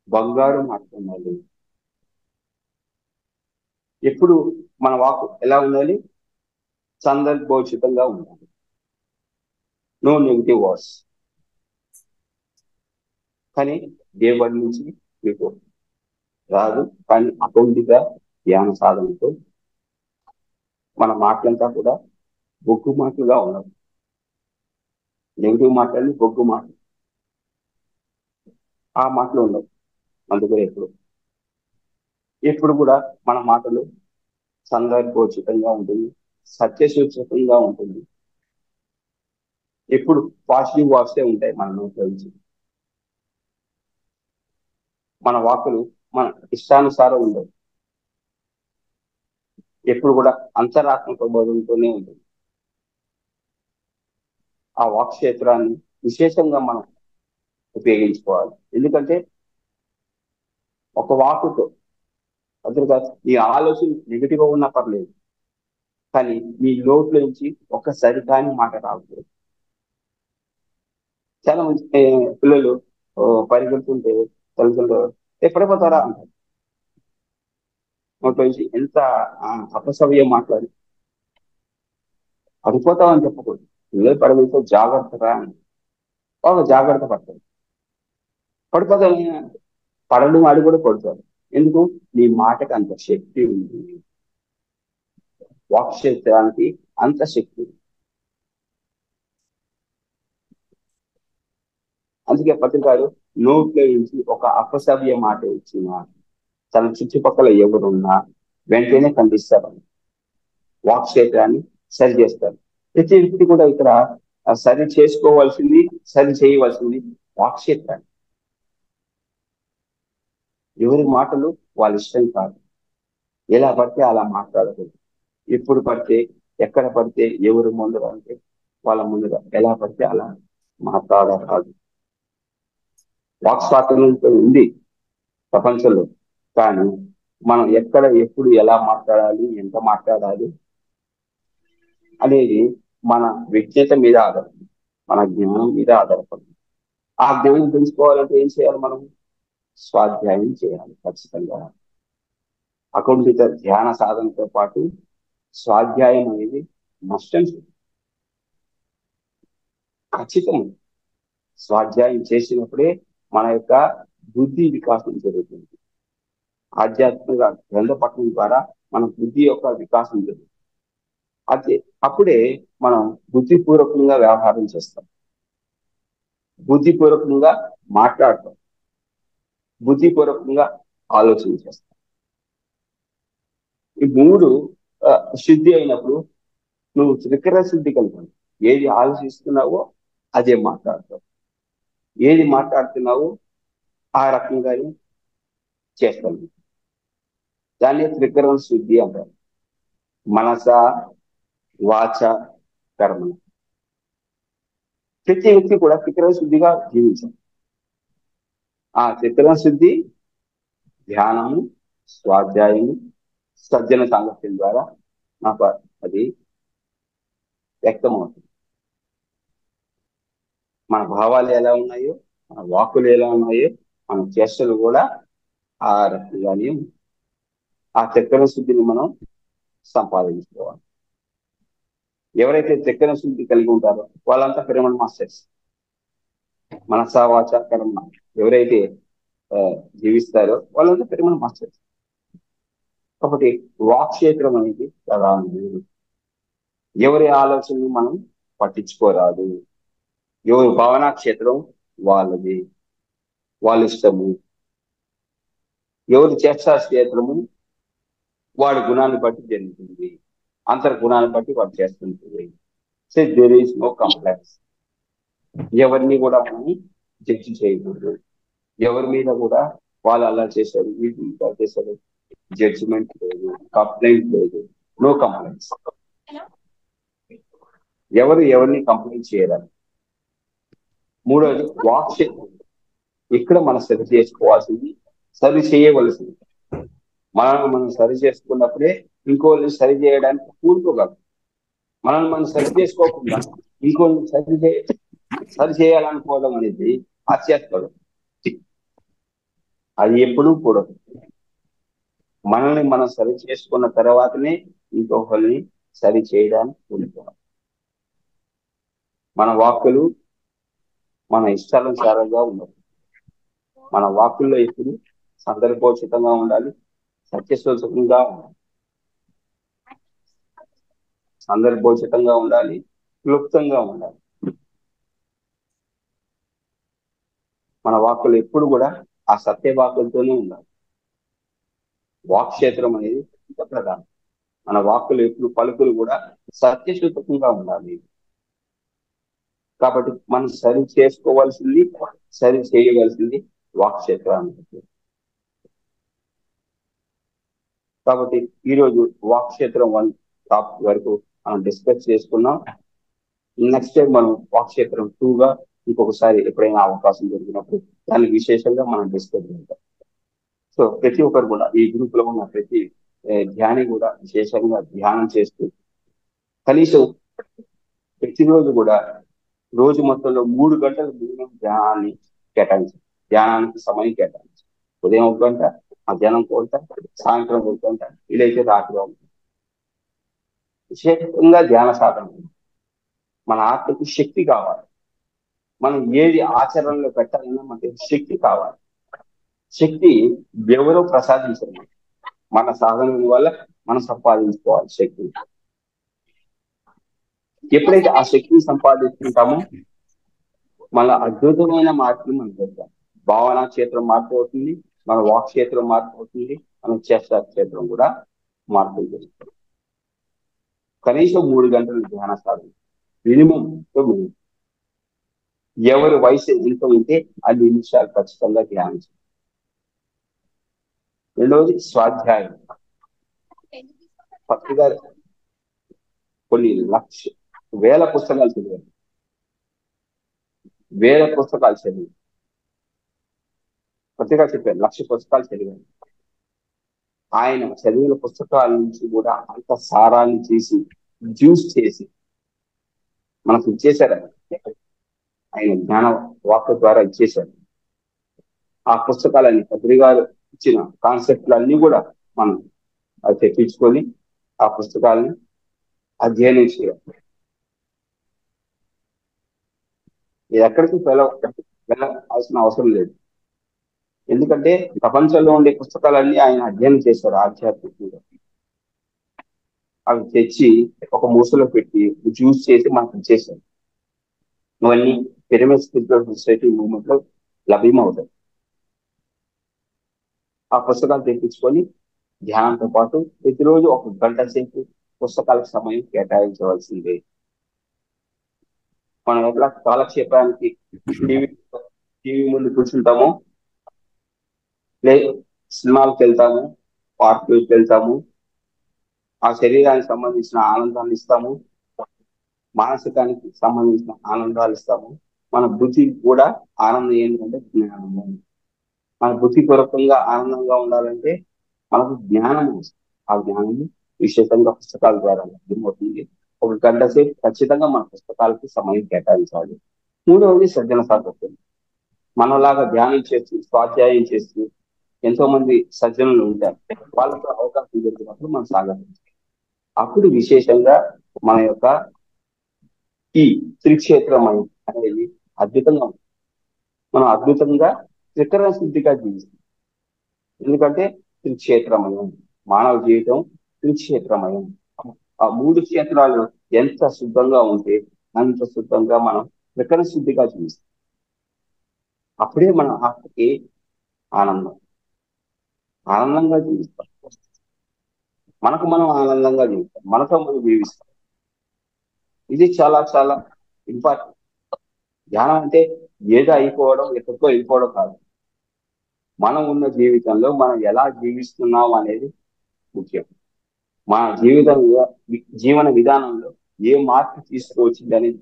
బంగారు మాట ఉండాలి. ఎప్పుడు మన వాకు ఎలా ఉండాలి? సందర్భోచితంగా ఉండాలి. No negative words. కానీ దేవుడి నుంచి మీకు రాదు. కానీ అకౌంటిగా ధ్యాన సాధనతో మన మాటలంతా కూడా బొగ్గు మాటలుగా ఉండదు. నెగిటివ్ మాటలని బొగ్గు మాటలు. ఆ మాటలు ఉండవు. అందుకే ఎప్పుడు కూడా మన మాటలు సందర్భోచితంగా ఉంటుంది, సత్యసూచకంగా ఉంటుంది. ఎప్పుడు పాజిటివ్ వాక్సే ఉంటాయి మన నోట్లో నుంచి. మన వాక్కులు మన ఇష్టానుసారం ఉండవు. ఎప్పుడు కూడా అంతరాత్మక బోధనతోనే ఉంటుంది. ఆ వాక్ క్షేత్రాన్ని విశేషంగా మనం ఉపయోగించుకోవాలి. ఎందుకంటే ఒక వాకుతో అదురుగా నీ ఆలోచన నెగిటివ్ గా ఉన్నా పర్లేదు, కానీ నీ లోపల నుంచి ఒక సరికాని మాట రాకూడదు. చాలా మంది పిల్లలు పరిగెడుతుంటే తల్లిదండ్రులు ఎప్పుడైపోతారా అంటారు. నోట్లో నుంచి ఎంత అపసవ్యం మాట్లాడి పడిపోతామని చెప్పకూడదు. పిల్లలు పడిపోతే జాగ్రత్తగా అని బాగా జాగ్రత్త పడతారు. పడిపోతాం, పడడం వాడు కూడా పడతారు. ఎందుకు? నీ మాటకి అంత శక్తి ఉంది. వాక్ క్షేత్రానికి అంత శక్తి ఉంది. అందుకే పత్రికారు నోట్లో నుంచి ఒక అపసవ్య మాట ఇచ్చిన తన చుట్టుపక్కల ఎవరున్నా వెంటనే ఖండిస్తారు. వాక్ క్షేత్రాన్ని సరి చేస్తారు. ప్రతి వ్యక్తి కూడా ఇక్కడ సరి చేసుకోవాల్సింది, సరి చేయవలసింది వాక్ క్షేత్రాన్ని. ఎవరి మాటలు వాళ్ళ ఇష్టం కాదు. ఎలా పడితే అలా మాట్లాడకూడదు. ఎప్పుడు పడితే, ఎక్కడ పడితే, ఎవరు ముందర అంటే వాళ్ళ ముందర ఎలా పడితే అలా మాట్లాడరాదు. వాక్ స్వాతంత్రం ఉంది ప్రపంచంలో, కానీ మనం ఎక్కడ ఎప్పుడు ఎలా మాట్లాడాలి, ఎంత మాట్లాడాలి అనేది మన విజ్ఞత మీద ఆధారపడి, మన జ్ఞానం మీద ఆధారపడి. ఆ జ్ఞానం పెంచుకోవాలంటే ఏం చేయాలి? మనం స్వాధ్యాయం చేయాలి ఖచ్చితంగా. అకుంఠిత ధ్యాన సాధనతో పాటు స్వాధ్యాయం అనేది నష్టం ఖచ్చితం. స్వాధ్యాయం చేసినప్పుడే మన యొక్క బుద్ధి వికాసం జరుగుతుంది. ఆధ్యాత్మిక గ్రంథ పఠనం ద్వారా మన బుద్ధి యొక్క వికాసం జరుగుతుంది. అదే అప్పుడే మనం బుద్ధిపూర్వకంగా వ్యవహారం చేస్తాం, బుద్ధిపూర్వకంగా మాట్లాడతాం, బుద్ధిపూర్వకంగా ఆలోచన చేస్తాం. ఈ మూడు శుద్ధి అయినప్పుడు నువ్వు త్రికర శుద్ధి కలుగుతావు. ఏది ఆలోచిస్తున్నావో అదే మాట్లాడతావు, ఏది మాట్లాడుతున్నావో ఆ రకంగానే చేస్తాను. దాన్ని త్రికరణ శుద్ధి అంటారు. మనస, వాచ, కర్మ. ప్రతి వ్యక్తి కూడా త్రికరణ శుద్ధిగా జీవించాలి. ఆ త్రికరణ శుద్ధి ధ్యానము, స్వాధ్యాయము, సజ్జన సాంగత్యం ద్వారా నాకు అది వ్యక్తమవుతుంది. మన భావాలు ఎలా ఉన్నాయో, మన వాక్కులు ఎలా ఉన్నాయో, మన చేష్టలు కూడా ఆ రకంగానే ఆ చక్కెర శుద్ధిని మనం సంపాదించుకోవాలి. ఎవరైతే చక్కెర శుద్ధి కలిగి ఉంటారో వాళ్ళంతా పిరమిడ్ మాస్టర్స్. మనసా వాచ కర్మ ఎవరైతే జీవిస్తారో వాళ్ళంతా పిరమిడ్ మాస్టర్స్. కాబట్టి వాక్ క్షేత్రం అనేది ప్రధానమైనది. ఎవరి ఆలోచనలు మనం పట్టించుకోరాదు. ఎవరి భావనా క్షేత్రం వాళ్ళది, వాళ్ళ ఇష్టము. ఎవరి చేష్టా క్షేత్రము వాడి గుణాన్ని బట్టి జరుగుతుంది, అంతర్గుణాన్ని బట్టి వాడు చేస్తుంటుంది. So there is no complex. ఎవరిని కూడా మనం జడ్జి చేయకూడదు. ఎవరి మీద కూడా వాళ్ళు అలా చేశారు, వీళ్ళు ఇలా చేశారు, జడ్జిమెంట్ లేదు, కంప్లైంట్ లేదు, నో కంప్లైంట్స్. ఎవరు ఎవరిని కంప్లైంట్ చేయరాదు. మూడవది వాక్ క్షేత్రం. ఇక్కడ మనం సరి చేసుకోవాల్సింది, సరి చేయవలసింది. మనం సరి చేసుకున్నప్పుడే ఇంకోళ్ళని సరి చేయడానికి పూనుకోగలం. మనల్ని మనం సరి చేసుకోకుండా ఇంకోళ్ళని సరి చేయాలనుకోవడం అనేది హాస్యాస్పదం. అది ఎప్పుడూ కూడదు. మనల్ని మనం సరి చేసుకున్న తర్వాతనే ఇంకొకరిని సరి చేయడానికి పూనుకోవాలి. మన వాక్కులు మన ఇష్టానుసారంగా ఉండవు. మన వాక్కుల్లో ఎప్పుడు సందర్భోచితంగా ఉండాలి, సత్యశోచకంగా ఉండాలి. సందర్భోచితంగా ఉండాలి, క్లుప్తంగా ఉండాలి. మన వాక్కులు ఎప్పుడు కూడా ఆ సత్య వాక్కులతోనే ఉండాలి. వాక్క్షేత్రం అనేది ఇంత ప్రధానం. మన వాక్కులు ఎప్పుడు పలుకులు కూడా సత్యశుద్ధంగా ఉండాలి. కాబట్టి మనం సరి చేసుకోవాల్సింది, సరి చేయవలసింది వాక్క్షేత్రాన్ని. కాబట్టి ఈరోజు వాక్క్షేత్రం 1 టాపిక్ వరకు మనం డిస్కస్ చేసుకున్నాం. నెక్స్ట్ టైం మనం వాక్క్షేత్రం 2గా ఇంకొకసారి ఎప్పుడైనా అవకాశం దొరికినప్పుడు దాని విశేషంగా మనం డిస్కస్ చేద్దాం. సో ప్రతి ఒక్కరు కూడా ఈ గ్రూప్ లో ఉన్న ప్రతి ధ్యాని కూడా విశేషంగా ధ్యానం చేస్తూ కనీసం ప్రతిరోజు కూడా రోజు మొత్తంలో 3 గంటలు మినిమం ధ్యానాన్ని కేటాయించాలి. ధ్యానానికి సమయం కేటాయించాలి. ఉదయం 1 గంట, మధ్యాహ్నం 1 గంట, సాయంత్రం 1 గంట, వీలైతే రాత్రి 1 గంట. విశేషంగా ధ్యాన సాధన. మన ఆత్మకి శక్తి కావాలి. మనం ఏది ఆచరణలో పెట్టాలన్నా మనకి శక్తి కావాలి. శక్తి ఎవరో ప్రసాదించరు. మన సాధన వల్ల మనం సంపాదించుకోవాలి శక్తిని. ఎప్పుడైతే ఆ శక్తిని సంపాదించుకుంటామో మన అద్భుతమైన మార్పులు మనం చేద్దాం. భావన క్షేత్రం మార్పు అవుతుంది, మన వాక్ క్షేత్రం మార్పు అవుతుంది, మన చేష్ట క్షేత్రం కూడా మార్పులు చేస్తుంది. కనీసం 3 గంటలు ధ్యాన సాధన మినిమం. ఎవరి వయసు ఎంత ఉంటే 5 నిమిషాలు ఖచ్చితంగా ధ్యానించాలి. రెండవది స్వాధ్యాయం. పత్రిక కొన్ని వేల పుస్తకాలు చదివారు. వేల పుస్తకాలు చదివి పత్రిక చెప్పారు 1,00,000 పుస్తకాలు చదివారు. ఆయన చదివిన పుస్తకాల నుంచి కూడా అంత సారాన్ని చేసి జ్యూస్ చేసి మనకు ఇచ్చేశారు. ఆయన జ్ఞాన వాక్య ద్వారా ఇచ్చేశారు. ఆ పుస్తకాలన్నీ పత్రికాలు ఇచ్చిన కాన్సెప్ట్లన్నీ కూడా మనం అది తెప్పించుకొని ఆ పుస్తకాలను అధ్యయనం చేయాలి. ఇది ఎక్కడికి వెళ్ళాల్సిన అవసరం లేదు. ఎందుకంటే ప్రపంచంలో ఉండే పుస్తకాలన్నీ ఆయన అధ్యయనం చేశారు ఆధ్యాత్మికంగా. అవి తెచ్చి ఒక మూసలో పెట్టి జ్యూస్ చేసి మనకు ఇచ్చేశారు. ఇవన్నీ పిరమిడ్ స్పిరిచువల్ సొసైటీ మూవ్మెంట్ లో లభ్యమవుతాయి. ఆ పుస్తకాలు తెప్పించుకొని ధ్యానంతో పాటు ప్రతిరోజు 1 గంట సేపు పుస్తకాలకు సమయం కేటాయించవలసిందే. మనం ఎట్లా కాలక్షేపానికి టీవీ ముందు కూర్చుంటాము, సినిమాలకు వెళ్తాము, పార్కులకు వెళ్తాము, ఆ శరీరానికి సంబంధించిన ఆనందాన్ని ఇస్తాము, మానసికానికి సంబంధించిన ఆనందాలు ఇస్తాము. మన బుద్ధి కూడా ఆనందం ఏంటంటే జ్ఞానము. మన బుద్ధిపూర్వకంగా ఆనందంగా ఉండాలంటే మనకు జ్ఞానం వస్తుంది. ఆ జ్ఞానం విశేషంగా పుస్తకాల ద్వారా అర్థమవుతుంది. 1 గంట సేపు ఖచ్చితంగా మన పుస్తకాలకి సమయం కేటాయించాలి. మూడవది సజ్జన సాధకులు. మనలాగా ధ్యానం చేస్తూ స్వాధ్యాయం చేస్తూ ఎంతో మంది సజ్జనులు ఉంటారు. వాళ్ళతో అవకాశం దొరికినప్పుడు మనం సాగాలి. అప్పుడు విశేషంగా మన యొక్క ఈ త్రిక్షేత్రం అనేది అద్భుతంగా ఉంటుంది. మనం అద్భుతంగా త్రికరణ శుద్ధిగా జీవిస్తాం. ఎందుకంటే త్రిక్షేత్రమయం. మానవ జీవితం త్రిక్షేత్రమయం. ఆ 3 క్షేత్రాలు ఎంత శుద్ధంగా ఉంటే అంత శుద్ధంగా మనం త్రికరణ శుద్ధిగా జీవిస్తాం. అప్పుడే మన ఆత్మకి ఆనందంగా జీవిస్తాం. మనకు మనం ఆనందంగా జీవిస్తాం. మనతో మనం జీవిస్తాం. ఇది చాలా చాలా ఇంపార్టెంట్. ధ్యానం అంటే ఏదో అయిపోవడం, ఎక్కడికో వెళ్ళిపోవడం కాదు. మనం ఉన్న జీవితంలో మనం ఎలా జీవిస్తున్నాం అనేది ముఖ్యం. మన జీవన విధానంలో ఏ మార్పు తీసుకువచ్చింది అనేది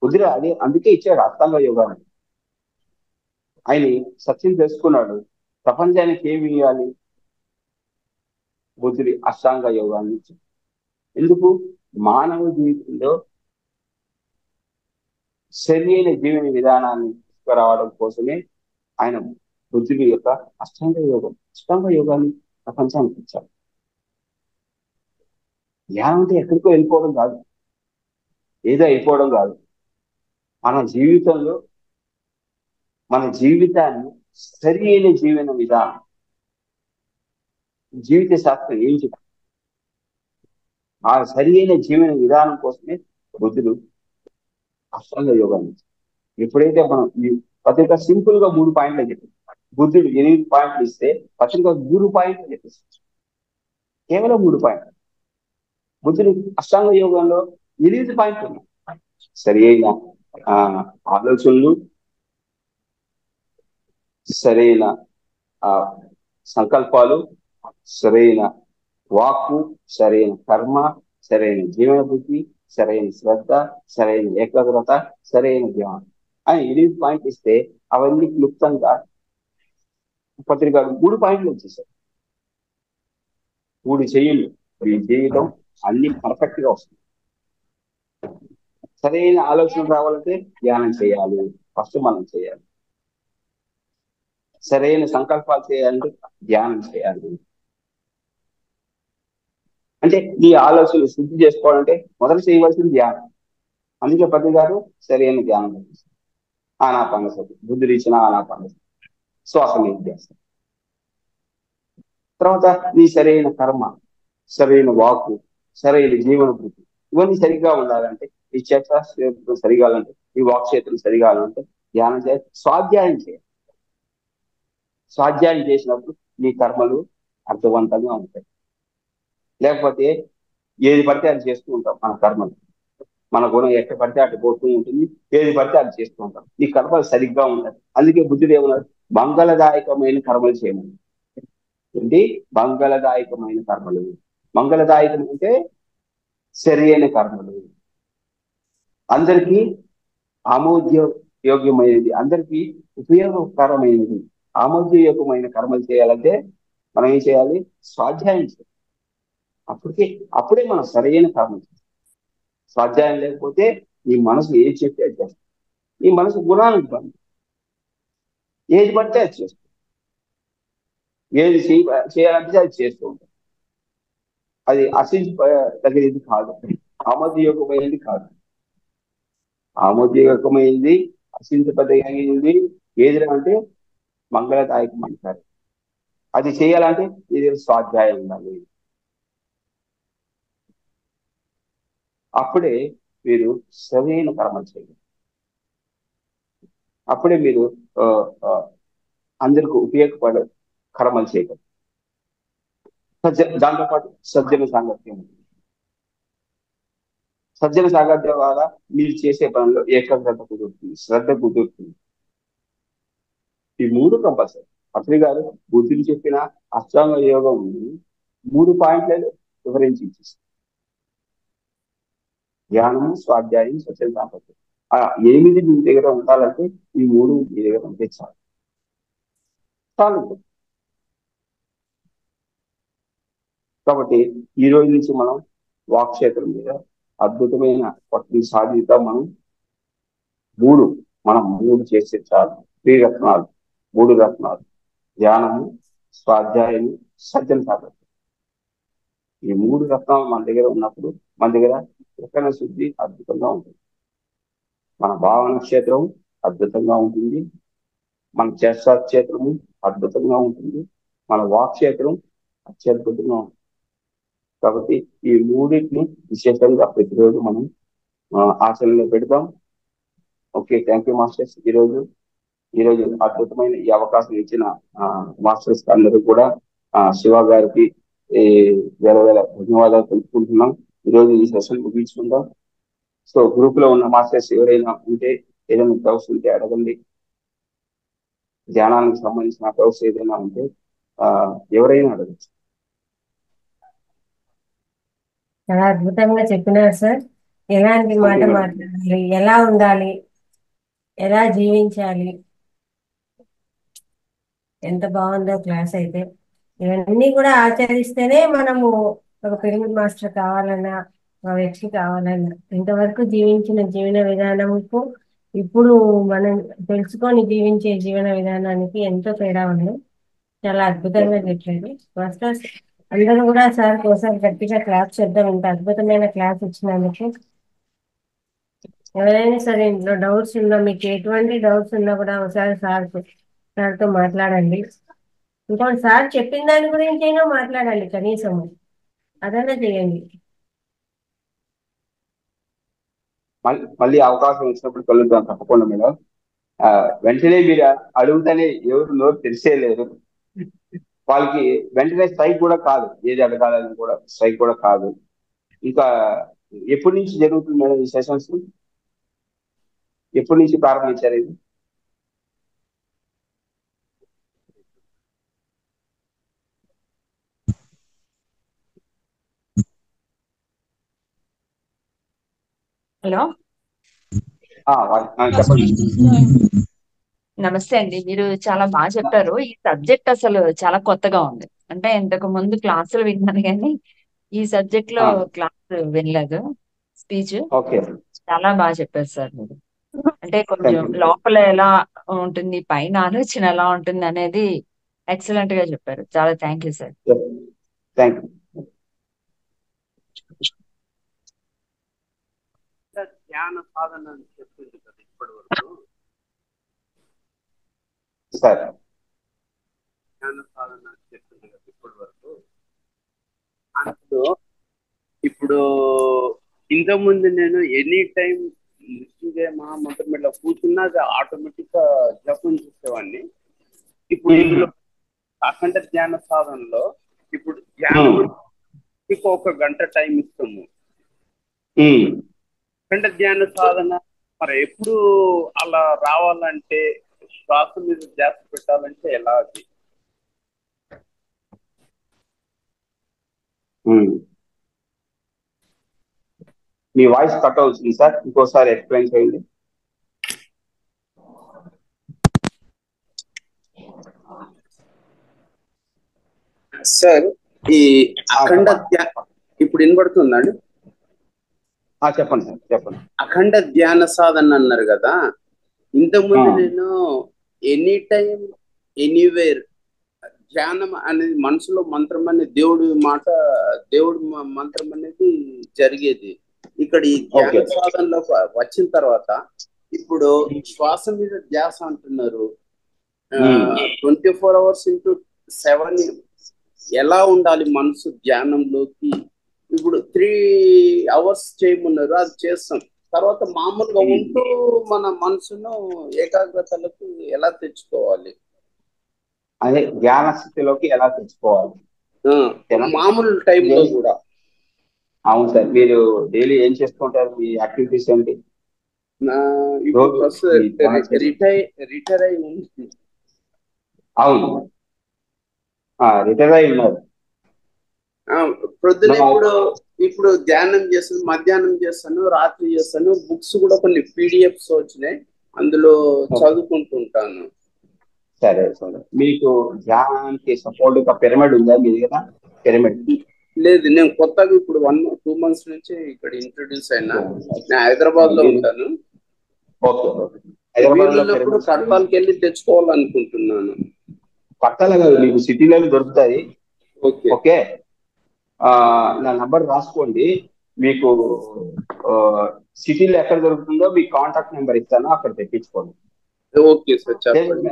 కుదిరే. అది అందుకే ఇచ్చాడు అష్టాంగ యోగాన్ని. ఆయన సత్యం తెలుసుకున్నాడు. ప్రపంచానికి ఏమి ఇవ్వాలి? బుద్ధుడి అష్టాంగ యోగాన్ని ఇచ్చాడు. ఎందుకు? మానవ జీవితంలో సరైన జీవన విధానాన్ని తీసుకురావడం కోసమే ఆయన బుద్ధుడి యొక్క అష్టాంగ యోగాన్ని ప్రపంచానికి ఇచ్చాడు. ధ్యానం అంటే ఎక్కడికో వెళ్ళిపోవడం కాదు, ఏదో అయిపోవడం కాదు. మన జీవితాన్ని సరి అయిన జీవన విధానం, జీవిత శాస్త్రం ఏం చెప్తుంది? ఆ సరి అయిన జీవన విధానం కోసమే బుద్ధుడు అష్టాంగ యోగాన్ని. ఎప్పుడైతే మనం పత్రిక సింపుల్ గా 3 పాయింట్లు చెప్పింది. బుద్ధుడు 8 పాయింట్లు ఇస్తే పత్రిక 3 పాయింట్లు చెప్పేసి కేవలం 3 పాయింట్లు. బుద్ధుడు అష్టాంగ యోగంలో 8 పాయింట్లు ఉన్నాయి. సరి అయిన ఆలోచనలు, సరైన ఆ సంకల్పాలు, సరైన వాక్కు, సరైన కర్మ, సరైన జీవన బుద్ధి, సరైన శ్రద్ధ, సరైన ఏకాగ్రత, సరైన ధ్యానం అని 8 పాయింట్లు ఇస్తే అవన్నీ క్లుప్తంగా పత్రిక 3 పాయింట్లు వచ్చేసాయి. 3 చెయ్యలు ఈ జీవితం అన్ని పర్ఫెక్ట్ గా వస్తుంది. సరైన ఆలోచన రావాలంటే ధ్యానం చేయాలి, ఫస్ట్ మనం చేయాలి. సరైన సంకల్పాలు చేయాలంటే ధ్యానం చేయాలి. అంటే ఈ ఆలోచనలు శుద్ధి చేసుకోవాలంటే మొదట చేయవలసింది ధ్యానం. అందుకే పత్రి గారు సరైన ధ్యానం ఆనాపానసతి, బుద్ధుడు ఇచ్చిన ఆనాపానసతి, శ్వాస నిర్దేశం. తర్వాత నీ సరైన కర్మ, సరైన వాకు, సరైన జీవన వృత్తి ఇవన్నీ సరిగ్గా ఉండాలంటే, ఈ చేతన సరిగాలంటే, ఈ వాక్చేతులు సరిగాలంటే ధ్యానం చేయాలి, స్వాధ్యాయం చేయాలి. స్వాధ్యాయం చేసినప్పుడు నీ కర్మలు అర్థవంతంగా ఉంటాయి. లేకపోతే ఏది పడితే అది చేస్తూ ఉంటాం. మన కర్మలు, మన గుణం ఎక్కడ పడితే అటు పోతూ ఉంటుంది. ఏది పడితే అది చేస్తూ ఉంటాం. ఈ కర్మలు సరిగ్గా ఉండాలి. అందుకే బుద్ధుడు ఏమన్నారు, మంగళదాయకమైన కర్మలు చేయమని. ఏంటి మంగళదాయకమైన కర్మలు? మంగళదాయకం అంటే సరి అయిన కర్మలు, అందరికీ ఆమోదయోగ్యమైనది, అందరికీ ఉపయోగకరమైనది. ఆమోదయోగ్యమైన కర్మలు చేయాలంటే మనం ఏం చేయాలి? స్వాధ్యాయం చేయాలి. అప్పుడే మనం సరైన కర్మలు చేయాలి. స్వాధ్యాయం లేకపోతే ఈ మనసు ఏది చెప్తే అది చేస్తుంది. ఈ మనసు గుణానికి ఇబ్బంది, ఏది పడితే అది చేస్తుంది. ఏది చేయాలంటే అది చేస్తూ ఉంటాం. అది తగినది కాదు, ఆమోదయోగమైనది కాదు. ఆమోదయోగమైనది, అసించదగినది ఏది అంటే మంగళదాయకం అంటారు. అది చేయాలంటే ఇది స్వాధ్యాయం ఉండాలి. అప్పుడే మీరు సరైన కర్మలు చేయాలి. అప్పుడే మీరు అందరికి ఉపయోగపడే కర్మలు చేయగలరు. దాంతోపాటు సజ్జన సాంగత్యం ఉంది. సజ్జన సాంగత్యం ద్వారా మీరు చేసే పనిలో ఏకాగ్రత కుదురుతుంది, శ్రద్ధ కుదురుతుంది. ఈ 3 కంపల్సరీ. పత్రి గారు బుద్ధుడు చెప్పిన అష్టాంగ యోగం 3 పాయింట్లను వివరించి ఇచ్చేస్తారు. ధ్యానము, స్వాధ్యాయం, సజ్జన సాంగత్యం. ఆ 8 మీ దగ్గర ఉండాలంటే ఈ 3 మీ దగ్గర ఉంటే చాలు. కాబట్టి ఈ రోజు నుంచి మనం వాక్క్షేత్రం మీద అద్భుతమైన పట్టుని సాధిద్దాం. మనం 3 చేసే చాలు. 3 రత్నాలు: ధ్యానము, స్వాధ్యాయము, సజ్జన సాగత్యం. ఈ 3 రత్నాలు మన దగ్గర ఉన్నప్పుడు మన దగ్గర ప్రకరణ శుద్ధి అద్భుతంగా ఉంటుంది. మన భావన క్షేత్రం అద్భుతంగా ఉంటుంది. మన చేష్టా క్షేత్రము అద్భుతంగా ఉంటుంది. మన వాక్క్షేత్రం అత్యద్భుతంగా ఉంటుంది. కాబట్టి ఈ 3టిని విశేషంగా ప్రతిరోజు మనం ఆచరణలో పెడతాం. Okay, thank you masters. ఈరోజు అద్భుతమైన ఈ అవకాశం ఇచ్చిన మాస్టర్స్ అందరూ కూడా శివ గారికి వేల ధన్యవాదాలు తెలుపుకుంటున్నాం. ఈరోజు ఈ సెషన్ ముగించుకుందాం. సో గ్రూప్ లో ఉన్న మాస్టర్స్ ఎవరైనా ఉంటే, ఏదైనా డౌట్స్ ఉంటే అడగండి. ధ్యానానికి సంబంధించిన డౌట్స్ ఏదైనా ఉంటే ఎవరైనా అడగచ్చు. చాలా అద్భుతంగా చెప్పినారు సార్. ఎలాంటి మాట మాట్లాడాలి, ఎలా ఉండాలి, ఎలా జీవించాలి, ఎంత బాగుందో క్లాస్ అయితే. ఇవన్నీ కూడా ఆచరిస్తేనే మనము ఒక పిరమిడ్ మాస్టర్ కావాలన్నా, ఒక వ్యక్తి కావాలన్నా, ఇంతవరకు జీవించిన జీవన విధానంకు ఇప్పుడు మనం తెలుసుకొని జీవించే జీవన విధానానికి ఎంతో తేడా ఉంది. చాలా అద్భుతంగా చెప్పారు మాస్టర్స్. అందరూ కూడా సార్ కోసం గట్టిగా క్లాస్ చేద్దాం, ఇంత అద్భుతమైన క్లాస్ ఇచ్చినందుకు. ఎవరైనా సరే ఇంట్లో డౌట్స్ ఉన్నా, మీకు ఎటువంటి డౌట్స్ ఉన్నా కూడా ఒకసారి సార్తో మాట్లాడండి. ఇంకోటి సార్ చెప్పిన దాని గురించి అయినా మాట్లాడండి, కనీసం అదన్నా చేయండి. మళ్ళీ అవకాశం ఇచ్చినప్పుడు కలుద్దాం తప్పకుండా మేడం. వెంటనే మీరు అడుగుతానే ఎవరు నోరు తెరిచేయలేరు. వాళ్ళకి వెంటనే స్ట్రైక్ కూడా కాదు, ఏది అడగాలని కూడా స్ట్రైక్ కూడా కాదు. ఇంకా ఎప్పటి నుంచి జరుగుతుంది మేడం ఈ సెషన్స్? ఎప్పటి నుంచి ప్రారంభించారు ఇది? హలో, చెప్పండి. నమస్తే అండి. మీరు చాలా బాగా చెప్పారు. ఈ సబ్జెక్ట్ అసలు చాలా కొత్తగా ఉంది. అంటే ఇంతకు ముందు క్లాసులు విన్నాను కానీ ఈ సబ్జెక్ట్ లో క్లాస్ వినలేదు. స్పీచ్ ఓకే, చాలా బాగా చెప్పారు సార్ మీరు. అంటే కొంచెం థ్యాంక్ యూ. లోపల ఎలా ఉంటుంది, పైన ఆలోచన ఎలా ఉంటుంది అనేది ఎక్సలెంట్ గా చెప్పారు. చాలా thank you sir. Thank you. ధ్యాన సాధన అని చెప్తుంది కదా ఇప్పటి వరకు. సార్ ధ్యాన సాధన అని చెప్తుంది కదా ఇప్పటి వరకు. అందులో ఇప్పుడు ఇంతకుముందు నేను ఎనీ టైం మృత్యుంజయ మహామంత్రం ఇట్లా కూర్చున్నా అది ఆటోమేటిక్ గా జపం చేసేవాడిని. ఇప్పుడు ఇందులో అఖండ ధ్యాన సాధనలో ఇప్పుడు ధ్యానం ఒక గంట టైం ఇస్తాము. అఖండ ధ్యాన సాధన మరి ఎప్పుడు అలా రావాలంటే, శ్వాస మీద ధ్యాస పెట్టాలంటే ఎలా? అది మీ వాయిస్ కట్ అవుతుంది సార్, ఇంకోసారి ఎక్స్ప్లెయిన్ చేయండి. సార్ ఈ అఖండ ఇప్పుడు వినబడుతుందండి? చెప్పండి సార్, చెప్పండి. అఖండ ధ్యాన సాధన అన్నారు కదా, ఇంతకుముందు నేను ఎనీ టైం ఎనీవేర్ ధ్యానం అనేది మనసులో మంత్రం అనేది దేవుడు మంత్రం అనేది జరిగేది. ఇక్కడ ఈ ధ్యాన సాధనలో వచ్చిన తర్వాత ఇప్పుడు శ్వాస మీద ధ్యాస అంటున్నారు. 24 hours into 7 ఎలా ఉండాలి మనసు ధ్యానంలోకి? ఇప్పుడు 3 hours చేయమన్నారు, అది చేస్తాం. తర్వాత మామూలుగా ఉంటూ మన మనసును ఏకాగ్రతలకు ఎలా తెచ్చుకోవాలి, అదే ధ్యాన స్థితిలోకి ఎలా తెచ్చుకోవాలి మామూలు టైంలో కూడా? అవును సార్. మీరు డైలీ ఏం చేస్తుంటారు? మీ యాక్టివిటీస్ ఏంటి? రిటైర్ అయి ఉంది. అవును, రిటైర్ అయి ఉన్నారు. ప్రొద్దున ఇప్పుడు ధ్యానం చేస్తాను, మధ్యాహ్నం చేస్తాను, రాత్రి చేస్తాను. బుక్స్ కూడా కొన్ని PDFs వచ్చినాయి, అందులో చదువుకుంటుంటాను. సరే సరే. మీకు ధ్యానానికి సపోర్ట్ గా పిరమిడ్ ఉందా మీ దగ్గర? పిరమిడ్ లేదు, నేను కొత్తగా ఇప్పుడు 1-2 months నుంచి ఇక్కడ ఇంట్రొడ్యూస్ అయినా. నేను హైదరాబాద్ లో ఉంటాను. వీళ్ళప్పుడు కట్టాలకి వెళ్ళి తెచ్చుకోవాలనుకుంటున్నాను. పట్టాల కాదు, మీకు సిటీలో దొరుకుతాయి. ఓకే, నా నంబర్ రాసుకోండి. మీకు సిటీలో ఎక్కడ దొరుకుతుందో మీకు కాంటాక్ట్ నెంబర్ ఇస్తాను, అక్కడ తెప్పించుకోండి. ఓకే సార్, చెప్పండి.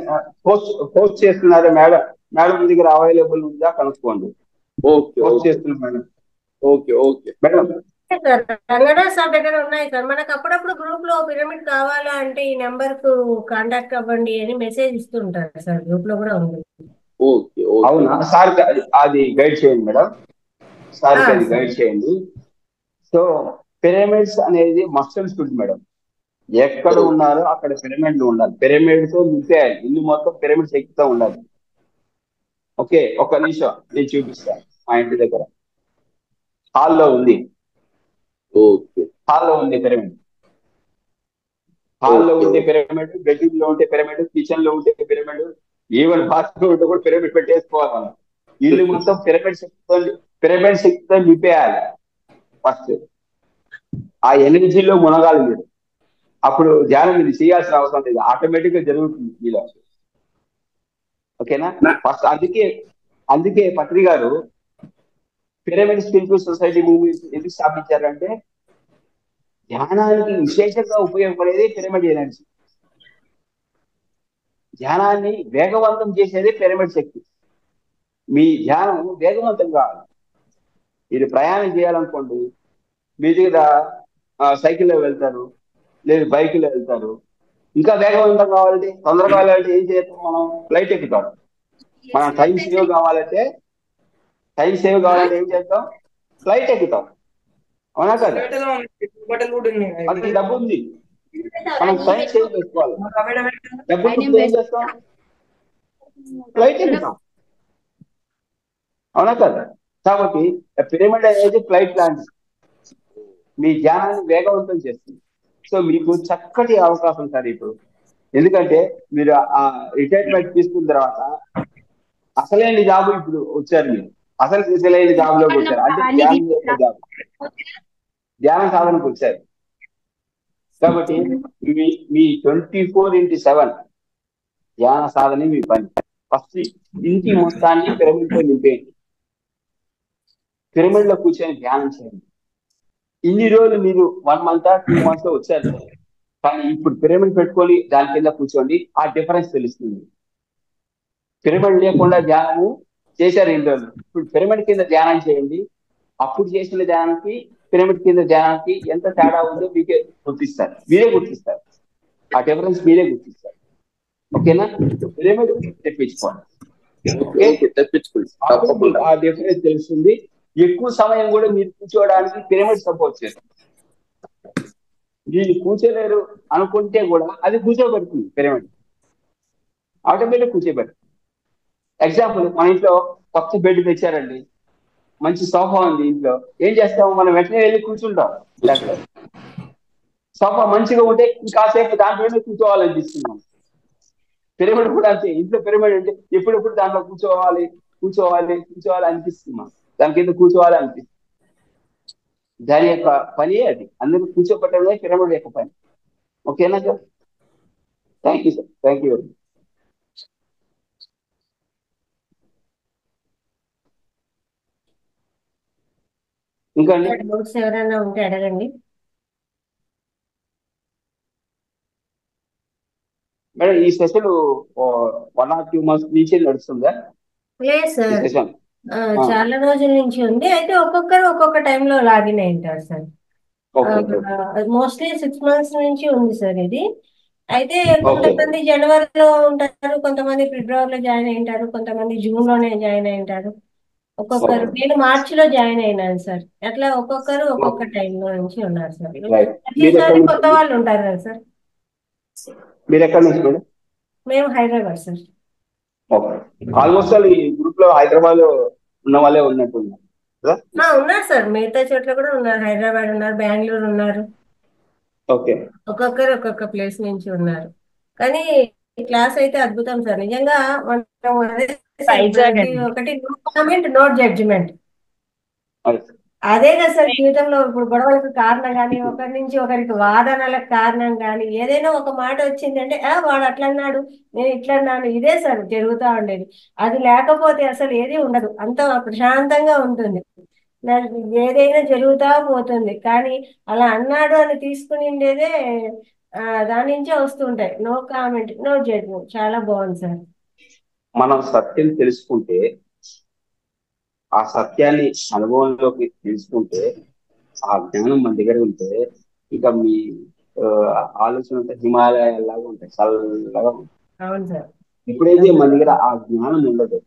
పోస్ట్ చేస్తున్నారు మేడం, మేడం దగ్గర అవైలబుల్ ఉందా కనుక్కోండి. ఓకే, పోస్ట్ చేస్తున్నాను madam. Okay okay madam. Kannada sir దగ్గర ఉన్నాయి సార్. మనకు అప్పుడప్పుడు గ్రూప్ లో పిరమిడ్ కావాలా అంటే ఈ నెంబర్ కు కాంటాక్ట్ అవ్వండి అని మెసేజ్ ఇస్తుంటారు సార్, గ్రూప్ లో కూడా ఉంది. ఓకే, అవునా సార్? అది గైడ్ చేయండి మేడం, సార్ అది గైడ్ చేయండి. సో పిరమిడ్స్ అనేది మస్టల్ స్టూడ్ మేడం. ఎక్కడ ఉన్నారో అక్కడ పిరమిడ్లు ఉండాలి. పిరమిడ్ తో నింపేయాలి, ఇల్లు మొత్తం పిరమిడ్స్ ఎక్కుతూ ఉండాలి. ఓకే, ఒక్క నిమిషం నేను చూపిస్తాను. మా ఇంటి దగ్గర హాల్లో ఉంది. హాల్లో ఉంది పిరమిడ్. హాల్లో ఉంటే పిరమిడ్, బెడ్రూమ్ లో ఉంటే పిరమిడ్, కిచెన్ లో ఉంటే పిరమిడ్, ఈవెన్ బాత్రూమ్ ఉంటే కూడా పిరమిడ్ పెట్టేసుకోవాలి మనం. ఇల్లు మొత్తం పిరమిడ్ శక్తితో నింపేయాలి. ఫస్ట్ ఆ ఎనర్జీలో మునగాలి మీరు. అప్పుడు ధ్యానం ఇది చేయాల్సిన అవసరం లేదు, ఆటోమేటిక్ గా జరుగుతుంది మీలో. ఓకేనా? ఫస్ట్ అందుకే పత్రి గారు పిరమిడ్ స్పిరిచువల్ సొసైటీ మూవ్మెంట్ ఎందుకు స్థాపించారంటే, ధ్యానానికి విశేషంగా ఉపయోగపడేది పిరమిడ్ ఎనర్జీ. ధ్యానాన్ని వేగవంతం చేసేది పిరమిడ్ శక్తి. మీ ధ్యానం వేగవంతం కావాలి. మీరు ప్రయాణం చేయాలనుకోండి, మీ దగ్గర సైకిల్లో వెళ్తారు, లేదు బైక్లో వెళ్తారు, ఇంకా వేగవంతం కావాలంటే, తొందరగా కావాలంటే ఏం చేస్తాం మనం? ఫ్లైట్ ఎక్కుతాం. మనం టైం సేవ్ కావాలంటే ఏం చేస్తాం? ఫ్లైట్ ఎక్కుతాం. అవునా కదా? మనకి డబ్బు ఉంది, మనం టైం సేవ్ చేసుకోవాలి. డబ్బు ఉన్నప్పుడు ఏం చేస్తాం? ఫ్లైట్ ఎక్కుతాం. అవునా కదా? కాబట్టి పిరమిడ్ అనేది ఫ్లైట్ లాంటిది, మీ ధ్యానాన్ని వేగవంతం చేస్తుంది. సో మీకు చక్కటి అవకాశం సార్ ఇప్పుడు. ఎందుకంటే మీరు ఆ రిటైర్మెంట్ తీసుకున్న తర్వాత అసలైన జాబ్ ఇప్పుడు వచ్చారు. మీరు అసలైన జాబ్ లోకి వచ్చారు, అంటే ధ్యానం యొక్క జాబ్, ధ్యాన సాధనకు వచ్చారు. కాబట్టి మీ 24/7 ధ్యాన సాధనే మీ పని. ఫస్ట్ ఇంటి మొత్తాన్ని పిరమిడ్ తో నింపేయండి. పిరమిడ్ లో కూర్చొని ధ్యానం చేయండి. ఇన్ని రోజులు మీరు 1 month 2 months లో వచ్చారు సార్, కానీ ఇప్పుడు పిరమిడ్ పెట్టుకొని దాని కింద కూర్చోండి, ఆ డిఫరెన్స్ తెలుస్తుంది. పిరమిడ్ లేకుండా ధ్యానము చేశారు ఇన్ని రోజులు, ఇప్పుడు పిరమిడ్ కింద ధ్యానం చేయండి. అప్పుడు చేసిన ధ్యానానికి పిరమిడ్ కింద ధ్యానానికి ఎంత తేడా ఉందో మీరే గుర్తిస్తారు. ఆ డిఫరెన్స్ మీరే గుర్తిస్తారు. ఓకేనా? పిరమిడ్ తెప్పించుకోండి. తెప్పించుకోండి, అప్పుడు మీకు తప్పకుండా. ఆ డిఫరెన్స్ తెలుస్తుంది. ఎక్కువ సమయం కూడా మీరు కూర్చోవడానికి పిరమిడ్ సపోర్ట్ చేస్తుంది. మీరు కూర్చోలేరు అనుకుంటే కూడా అది కూర్చోబెడుతుంది, పిరమిడ్ ఆటోమేటిక్ కూర్చోబెడుతుంది. ఎగ్జాంపుల్, మన ఇంట్లో కొత్త బెడ్ తెచ్చారండి, మంచి సోఫా ఉంది ఇంట్లో, ఏం చేస్తాం? మనం వెంటనే వెళ్ళి కూర్చుంటాం. లేకపోతే సోఫా మంచిగా ఉంటే ఇంకాసేపు దాంట్లోనే కూర్చోవాలనిపిస్తుంది మనం. పిరమిడ్ కూడా అంతే, ఇంట్లో పిరమిడ్ అంటే ఎప్పుడెప్పుడు దాంట్లో కూర్చోవాలి అనిపిస్తుంది మనం, దాని కింద కూర్చోవాలి అనిపిస్తుంది. దాని యొక్క పని అది, అందరూ కూర్చోబెట్టడమే పిరమిడ్ యొక్క పని. ఓకేనా sir? Thank you sir, thank you. ఇంకా అండి? డౌట్స్ ఎవరైనా ఉంటే అడగండి. మేడం, ఈ సెషన్ 1 or 2 months నుంచి నడుస్తుందా లేదు ఈ సార్, సెషన్? చాలా రోజుల నుంచి ఉంది. అయితే ఒక్కొక్కరు ఒక్కొక్క టైంలో లాగిన్ అయింటారు సార్. మోస్ట్లీ 6 months నుంచి ఉంది సార్ ఇది. అయితే కొంతమంది జనవరిలో ఉంటారు, కొంతమంది ఫిబ్రవరిలో జాయిన్ అయింటారు, కొంతమంది జూన్ లోనే జాయిన్ అయింటారు, ఒక్కొక్కరు. నేను మార్చిలో జాయిన్ అయినాను సార్. అట్లా ఒక్కొక్కరు ఒక్కొక్క టైంలో నుంచి ఉన్నారు సార్. ప్రతిసారి కొత్త వాళ్ళు ఉంటారు కదా సార్. మీరు ఎక్కడి నుంచి మేడం? మేము హైదరాబాద్ సార్. ఆల్మోస్ట్ ఈ గ్రూప్ లో హైదరాబాద్ ఉన్న వాళ్ళే ఉన్నట్టున్నారు. ఉన్నారు సార్, మిగతా చోట్ల కూడా ఉన్నారు. హైదరాబాద్ ఉన్నారు, బెంగళూరు ఉన్నారు. ఓకే, ఒక్కొక్కరు ఒక్కొక్క ప్లేస్ నుంచి ఉన్నారు. కానీ క్లాస్ అయితే అద్భుతం సార్, నిజంగా. మనం అదే సార్, ప్రతి ఒక్కటి నో కామెంట్ నో జడ్జిమెంట్. అదే కదా సార్ జీవితంలో. ఇప్పుడు గొడవలకు కారణం కానీ, ఒకరి నుంచి ఒకరికి వాదనలకు కారణం కానీ, ఏదైనా ఒక మాట వచ్చిందంటే వాడు అట్లా అన్నాడు, నేను ఇట్లా అన్నాను, ఇదే సార్ జరుగుతూ ఉండేది. అది లేకపోతే అసలు ఏది ఉండదు, అంత ప్రశాంతంగా ఉంటుంది, ఏదైనా జరుగుతూ పోతుంది. కానీ అలా అన్నాడు అని తీసుకుని ఉండేదే దాని నుంచే వస్తుంటాయి. No comment no judgement. చాలా బాగుంది సార్. మనం సత్యం తెలుసుకుంటే, ఆ సత్యాన్ని అనుభవంలోకి తెలుసుకుంటే, ఆ జ్ఞానం మన దగ్గర ఉంటే, ఇక మీ ఆలోచన అంతా హిమాలయాలాగా ఉంటాయి, చల్లగా ఉంటాయి. అవును సార్. ఎప్పుడైతే మన దగ్గర ఆ జ్ఞానం ఉండదు,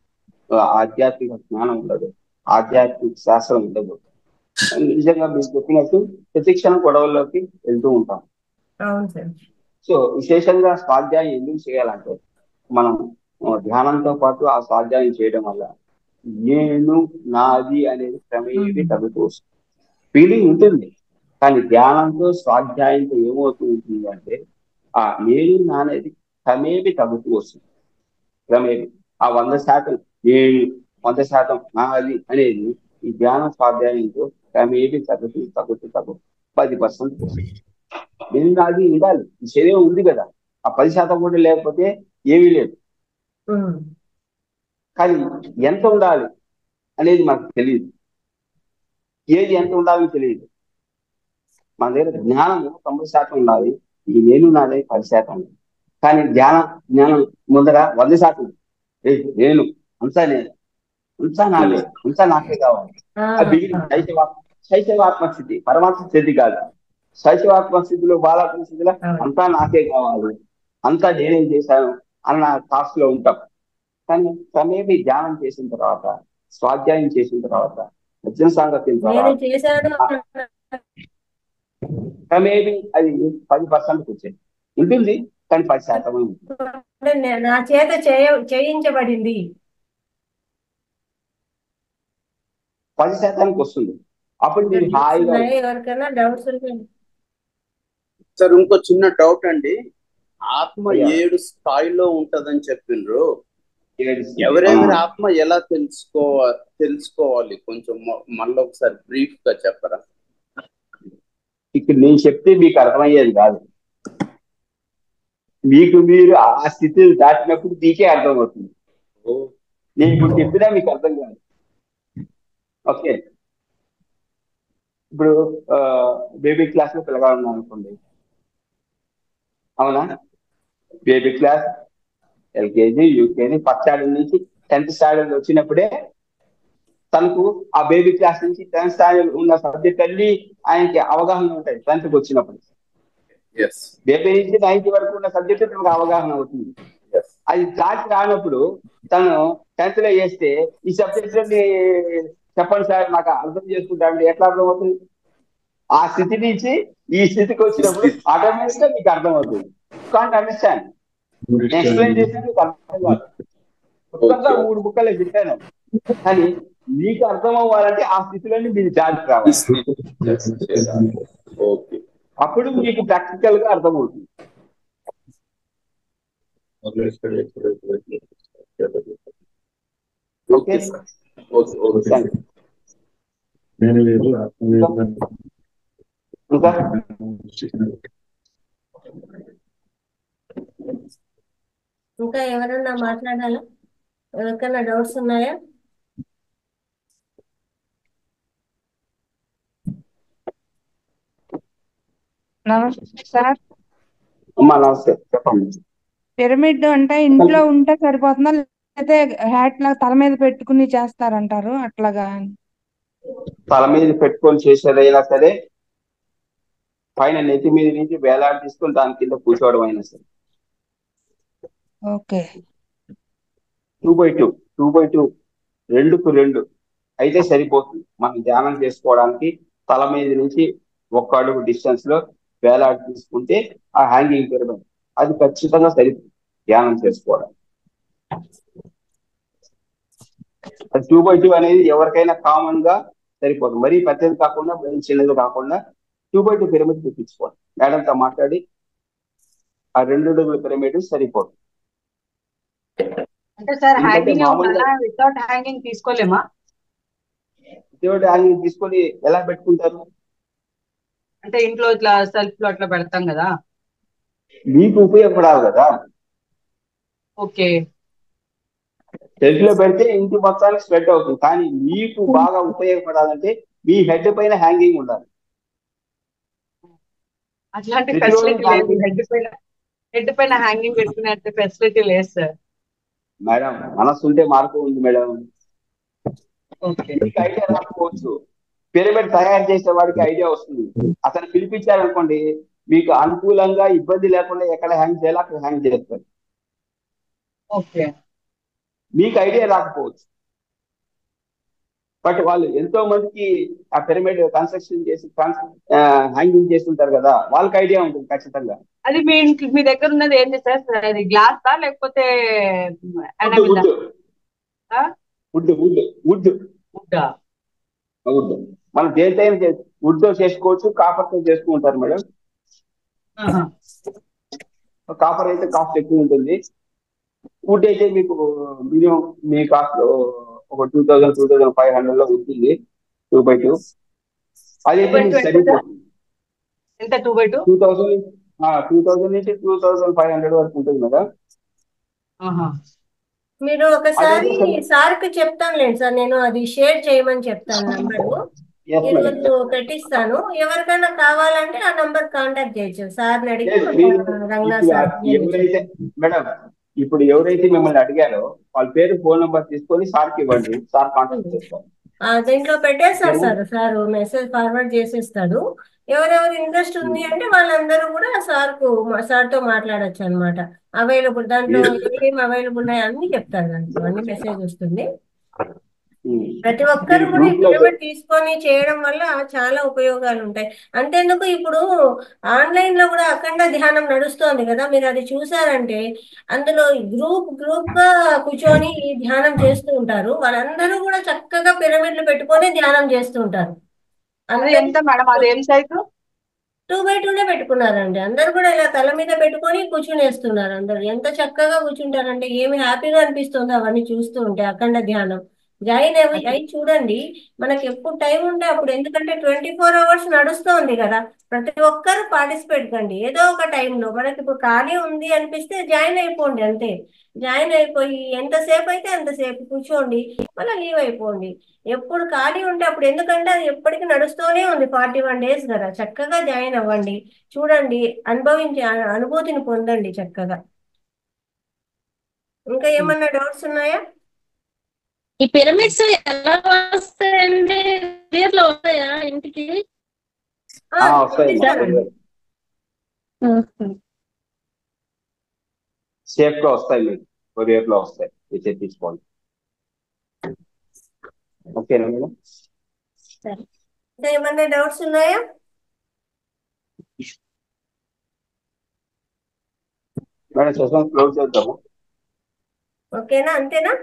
ఆధ్యాత్మిక జ్ఞానం ఉండదు, ఆధ్యాత్మిక శాస్త్రం ఉండదు, నిజంగా మీరు చెప్పినట్టు ప్రతిక్షణ గొడవల్లోకి వెళ్తూ ఉంటాం. అవును సార్. సో విశేషంగా స్వాధ్యాయం ఎందుకు చేయాలంటే, మనం ధ్యానంతో పాటు ఆ స్వాధ్యాయం చేయడం వల్ల నేను నాది అనేది క్రమేపీ తగ్గుతూ వస్తుంది. ఫీలింగ్ ఉంటుంది, కానీ ధ్యానంతో స్వాధ్యాయంతో ఏమవుతూ ఉంటుంది అంటే, ఆ నేను నానేది క్రమేపీ తగ్గుతూ వస్తుంది. క్రమేపీ ఆ 100% నేను 100% నాది అనేది ఈ ధ్యాన స్వాధ్యాయంతో క్రమేపీ తగ్గుతూ 10% వస్తుంది. నేను నాది ఉండాలి, ఈ శరీరం ఉంది కదా, ఆ 10% కూడా లేకపోతే ఏమీ లేదు. కానీ ఎంత ఉండాలి అనేది మనకు తెలియదు, ఏది ఎంత ఉండాలని తెలియదు. మన దగ్గర జ్ఞానము 90% ఉండాలి, ఈ నేను నాది 10% ఉంది. కానీ జ్ఞానం ముందర 100% నేను అంతా నాదే, అంతా నాకే కావాలి. అది శైశవాత్మ స్థితి, పరమాత్మ స్థితి కాదు. శైశవాత్మ స్థితిలో, బాలాత్మ స్థితిలో అంతా నాకే కావాలి, అంతా నేనేం చేశాను అన్న థాట్స్ లో ఉంటాం. కానీ తనేమి ధ్యానం చేసిన తర్వాత, స్వాధ్యాయం చేసిన తర్వాత, వచన సాంగత్యం నేను తర్వాత చేశాను తమేమి అది 10% వచ్చేది ఉంటుంది, కానీ 10% ఉంటుంది. అంటే నా చేత చేయించబడింది. 10% వస్తుంది. అప్పుడు మీరు డౌట్స్ హాయిగా ఉన్నాయి ఎవరికైనా డౌట్స్ ఉంటే సార్ ఇంకో చిన్న డౌట్ అండి. ఆత్మ అయ్యా 7 స్థాయిలో ఉంటదని చెప్పిండ్రు. ఏడుస్తుంది. ఎవరెవరి ఆత్మ ఎలా తెలుసుకోవాలి కొంచెం మళ్ళీ ఒకసారి బ్రీఫ్ గా చెప్పరా? ఇక్కడ నేను చెప్తే మీకు అర్థమయ్యేది కాదు. మీరు ఆ స్థితిని దాటినప్పుడు మీకే అర్థమవుతుంది. నేను ఇప్పుడు చెప్పినా మీకు అర్థం కాదు. ఓకే, ఇప్పుడు బేబీ క్లాస్ లో పిల్లగా ఉన్నాను అనుకోండి, అవునా? Baby class, LKG, UKG, first standard నుంచి 10th స్టాండర్డ్ వచ్చినప్పుడే తనకు ఆ బేబీ క్లాస్ నుంచి 10th స్టాండర్డ్ ఉన్న సబ్జెక్ట్ అన్ని ఆయనకి అవగాహన ఉంటాయి. 10th వచ్చినప్పుడు బేబీ నుంచి 9th వరకు ఉన్న సబ్జెక్ట్ తనకు అవగాహన అవుతుంది. అది దాటి రానప్పుడు తను 10th లో వేస్తే ఈ సబ్జెక్ట్ చెప్పండి సార్ నాకు అర్థం చేసుకుంటాను, ఎట్లా అర్థమవుతుంది? ఆ స్థితి నుంచి ఈ స్థితికి వచ్చినప్పుడు ఆటోమేటిక్ గా మీకు అర్థమవుతుంది. కాంట్ అండర్స్టాండ్, ఎక్స్ప్లెయిన్ చేస్తే మీకు అర్థం కాదు. పుస్తకంగా 3 బుక్కలే చెప్పాను, కానీ మీకు అర్థం అవ్వాలంటే ఆ స్థితిలోని మీరు దాటి రావాలి. అప్పుడు మీకు ప్రాక్టికల్ గా అర్థమవుతుంది. ఓకే, ఇంకా ఇంకా ఎవరన్నా మాట్లాడాలా? ఎవరికైనా డౌట్స్ ఉన్నాయా? నమస్తే సార్. అమ్మా నమస్తే, చెప్పండి. పిరమిడ్ అంటే ఇంట్లో ఉంటే సరిపోతుందా, లేకపోతే హ్యాట్ లాగా తల మీద పెట్టుకుని చేస్తారంటారు అట్లాగా? తల మీద పెట్టుకొని చేసేదైనా సరే, పైన నెత్తి మీద నుంచి వేలాడి తీసుకొని దాని కింద కూర్చోవడం అయినా సరే, ఓకే 2x2 2x2 అయితే సరిపోతుంది. మనం ధ్యానం చేసుకోవడానికి తల మీద నుంచి 1 అడుగు డిస్టెన్స్ లో వేలాడి తీసుకుంటే ఆ హ్యాంగింగ్ పిరమిడ్ అది ఖచ్చితంగా సరిపోతుంది ధ్యానం చేసుకోవడానికి. అది 2x2 అనేది ఎవరికైనా కామన్ గా సరిపోతుంది. మరీ పెద్దది కాకుండా మరీ చిన్నది కాకుండా 2x2 పిరమిడ్ తెప్పించుకోవాలి. మేడంతో మాట్లాడి ఆ 2 అడుగుల పిరమిడ్ సరిపోతుంది. అంటే సార్ ఎందుకంటే హ్యాంగింగ్ మామూలుగా వితౌట్ హ్యాంగింగ్ తీసుకోలేమా? వితౌట్ హ్యాంగింగ్ తీసుకొని ఎలా పెట్టుకుంటారు? అంటే ఇంట్లో ఇట్లా సెల్ఫ్ లో అట్లా పెడతాం కదా. మీకు ఉపయోగపడాలి కదా. ఓకే, సెల్ఫ్ లో పెడితే ఇంటి మొత్తానికి స్ప్రెడ్ అవుతుంది, కానీ మీకు బాగా ఉపయోగపడాలంటే మీ హెడ్ పైన హ్యాంగింగ్ ఉండాలి. అట్లాంటి ప్రతిరోజు ఫెసిలిటీ లేదు. దానికి హెడ్ పైన హ్యాంగింగ్ పెట్టుకునే ఫెసిలిటీ లేదు సార్. మేడం మనసు ఉంటే మార్పు ఉంది మేడం. ఓకే, మీకు ఐడియా రాకపోవచ్చు, పిరమిడ్ తయారు చేసే వాడికి ఐడియా వస్తుంది. అతను పిలిపించారనుకోండి, మీకు అనుకూలంగా ఇబ్బంది లేకుండా ఎక్కడ హ్యాంగ్ చేయాలో అక్కడ హ్యాంగ్ చేస్తారు. ఓకే, మీకు ఐడియా రాకపోవచ్చు, బట్ వాళ్ళు ఎంతో మందికి ఆ పిరమిడ్ కన్స్ట్రక్షన్ చేసి హ్యాంగింగ్ చేస్తుంటారు కదా, వాళ్ళకి ఐడియా ఉంటుంది ఖచ్చితంగా. అది మీ దగ్గర ఉన్నది ఏంటి సార్? అది గ్లాస్ లేకపోతే వుడ్ మనం దేనితైనా వుడ్ తో చేసుకోవచ్చు, కాపర్ తో చేసుకుంటారు మేడం. కాపర్ అయితే కాస్ట్ ఎక్కువ ఉంటుంది, వుడ్ అయితే మీకు మినిమం మీ కాస్ట్ ఒక 2000-2500 లో ఉంటుంది 2x2. అదైతే మీకు సరిపోతుంది. 2000 నుంచి 2500 వరకు ఉంటుంది మేడం. మీరు ఒకసారి సార్కి చెప్తానులేండి సార్, నేను అది షేర్ చేయమని చెప్తాను నంబరు. ఈరోజు పెట్టిస్తాను, ఎవరికైనా కావాలంటే ఆ నంబర్ కాంటాక్ట్ చేయొచ్చు. సార్ని అడిగి రంగనాథ్ సార్ ఎవరైతే మేడం ఇప్పుడు ఎవరైతే మిమ్మల్ని అడిగారో వాళ్ళ పేరు, ఫోన్ నంబర్ తీసుకొని సార్కి ఇవ్వండి, సార్ కాంటాక్ట్ చేస్తారు. దీంట్లో పెట్టేస్తారు సార్, మెసేజ్ ఫార్వర్డ్ చేసేస్తాడు. ఎవరెవరు ఇంట్రెస్ట్ ఉంది అంటే వాళ్ళందరూ కూడా సార్తో మాట్లాడొచ్చు అనమాట. అవైలబుల్ దాంట్లో ఏం అవైలబుల్ ఉన్నాయి అన్ని చెప్తారు, దాంట్లో అన్ని మెసేజ్ వస్తుంది. ప్రతి ఒక్కరు మీరు కూడా ఈ గ్రూప్ లో పిరమిడ్ తీసుకొని చేయడం వల్ల చాలా ఉపయోగాలు ఉంటాయి. అంతేందుకు ఇప్పుడు ఆన్లైన్ లో కూడా అఖండ ధ్యానం నడుస్తోంది కదా, మీరు అది చూసారంటే అందులో గ్రూప్ గా కూర్చొని ఈ ధ్యానం చేస్తూ ఉంటారు. వాళ్ళందరూ కూడా చక్కగా పిరమిడ్లు పెట్టుకొని ధ్యానం చేస్తూ ఉంటారు. అది అందరూ ఎంత మేడం, అదేం సైజు? 2x2 పెట్టుకున్నారండి. అందరు కూడా ఇలా తల మీద పెట్టుకొని కూర్చునేస్తున్నారు. అందరు ఎంత చక్కగా కూర్చుంటారంటే ఏమి హ్యాపీగా అనిపిస్తుందో అవన్నీ చూస్తూ ఉంటే. అఖండ ధ్యానం జాయిన్ అయి చూడండి. మనకి ఎప్పుడు టైం ఉంటే అప్పుడు, ఎందుకంటే 24 hours నడుస్తోంది కదా. ప్రతి ఒక్కరు పార్టిసిపేట్ కండి ఏదో ఒక టైంలో. మనకి ఇప్పుడు ఖాళీ ఉంది అనిపిస్తే జాయిన్ అయిపోండి అంతే. జాయిన్ అయిపోయి ఎంతసేపు అయితే అంతసేపు కూర్చోండి, మళ్ళీ లీవ్ అయిపోండి. ఎప్పుడు ఖాళీ ఉంటే అప్పుడు, ఎందుకంటే అది ఎప్పటికీ నడుస్తూనే ఉంది. 41 days కదా. చక్కగా జాయిన్ అవ్వండి, చూడండి, అనుభవించి అనుభూతిని పొందండి చక్కగా. ఇంకా ఏమన్నా డౌట్స్ ఉన్నాయా? ఈ పిరమిడ్స్ ఎలా వస్తాయండి? కొరియర్ లో వస్తాయా ఇంటికి? వస్తాయి పంపిస్తానండి. సేఫ్ గా వస్తాయి, మీకు కొరియర్ లో వస్తాయి, మీరు తీసుకోండి. ఓకేనా మేడం? సరే. ఇంకా ఏమన్నా డౌట్స్ ఉన్నాయా? మేడం సెషన్ క్లోజ్ చేద్దాము. ఓకేనా, అంతేనా?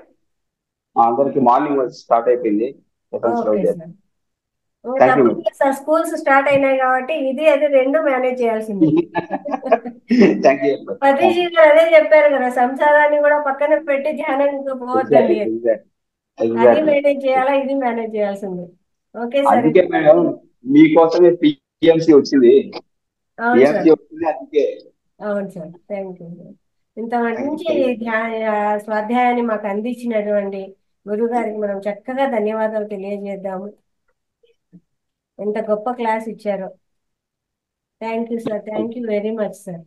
అందరికి మార్నింగ్ స్టార్ట్ అయిపోయింది, సెషన్ ఓకే క్లోజ్ చేద్దాం. సార్. Thank you madam. తప్పకుండా సార్, స్కూల్స్ స్టార్ట్ అయినాయి కాబట్టి ఇది అది రెండు మేనేజ్ చేయాల్సిందే. Thank you. పతిజీ గారు అదే చెప్పారు కదా, సంసారాన్ని కూడా పక్కన పెట్టి ధ్యానానికి పోవద్దండి. అది మేనేజ్ చేయాలా, ఇది మేనేజ్ చేయాల్సిందే. Okay sir. అందుకే మేడం మీకోసమే పిఎంసి వచ్చింది. అవును సార్. పిఎంసి వచ్చింది అందుకే. అవును సార్, థ్యాంక్ యూ సార్. ఇంత మంచి స్వాధ్యాయాన్ని మాకు అందించినటువంటి గురువు గారికి మనం చక్కగా ధన్యవాదాలు తెలియజేద్దాము. ఎంత గొప్ప క్లాస్ ఇచ్చారో. Thank you sir, thank you very much sir.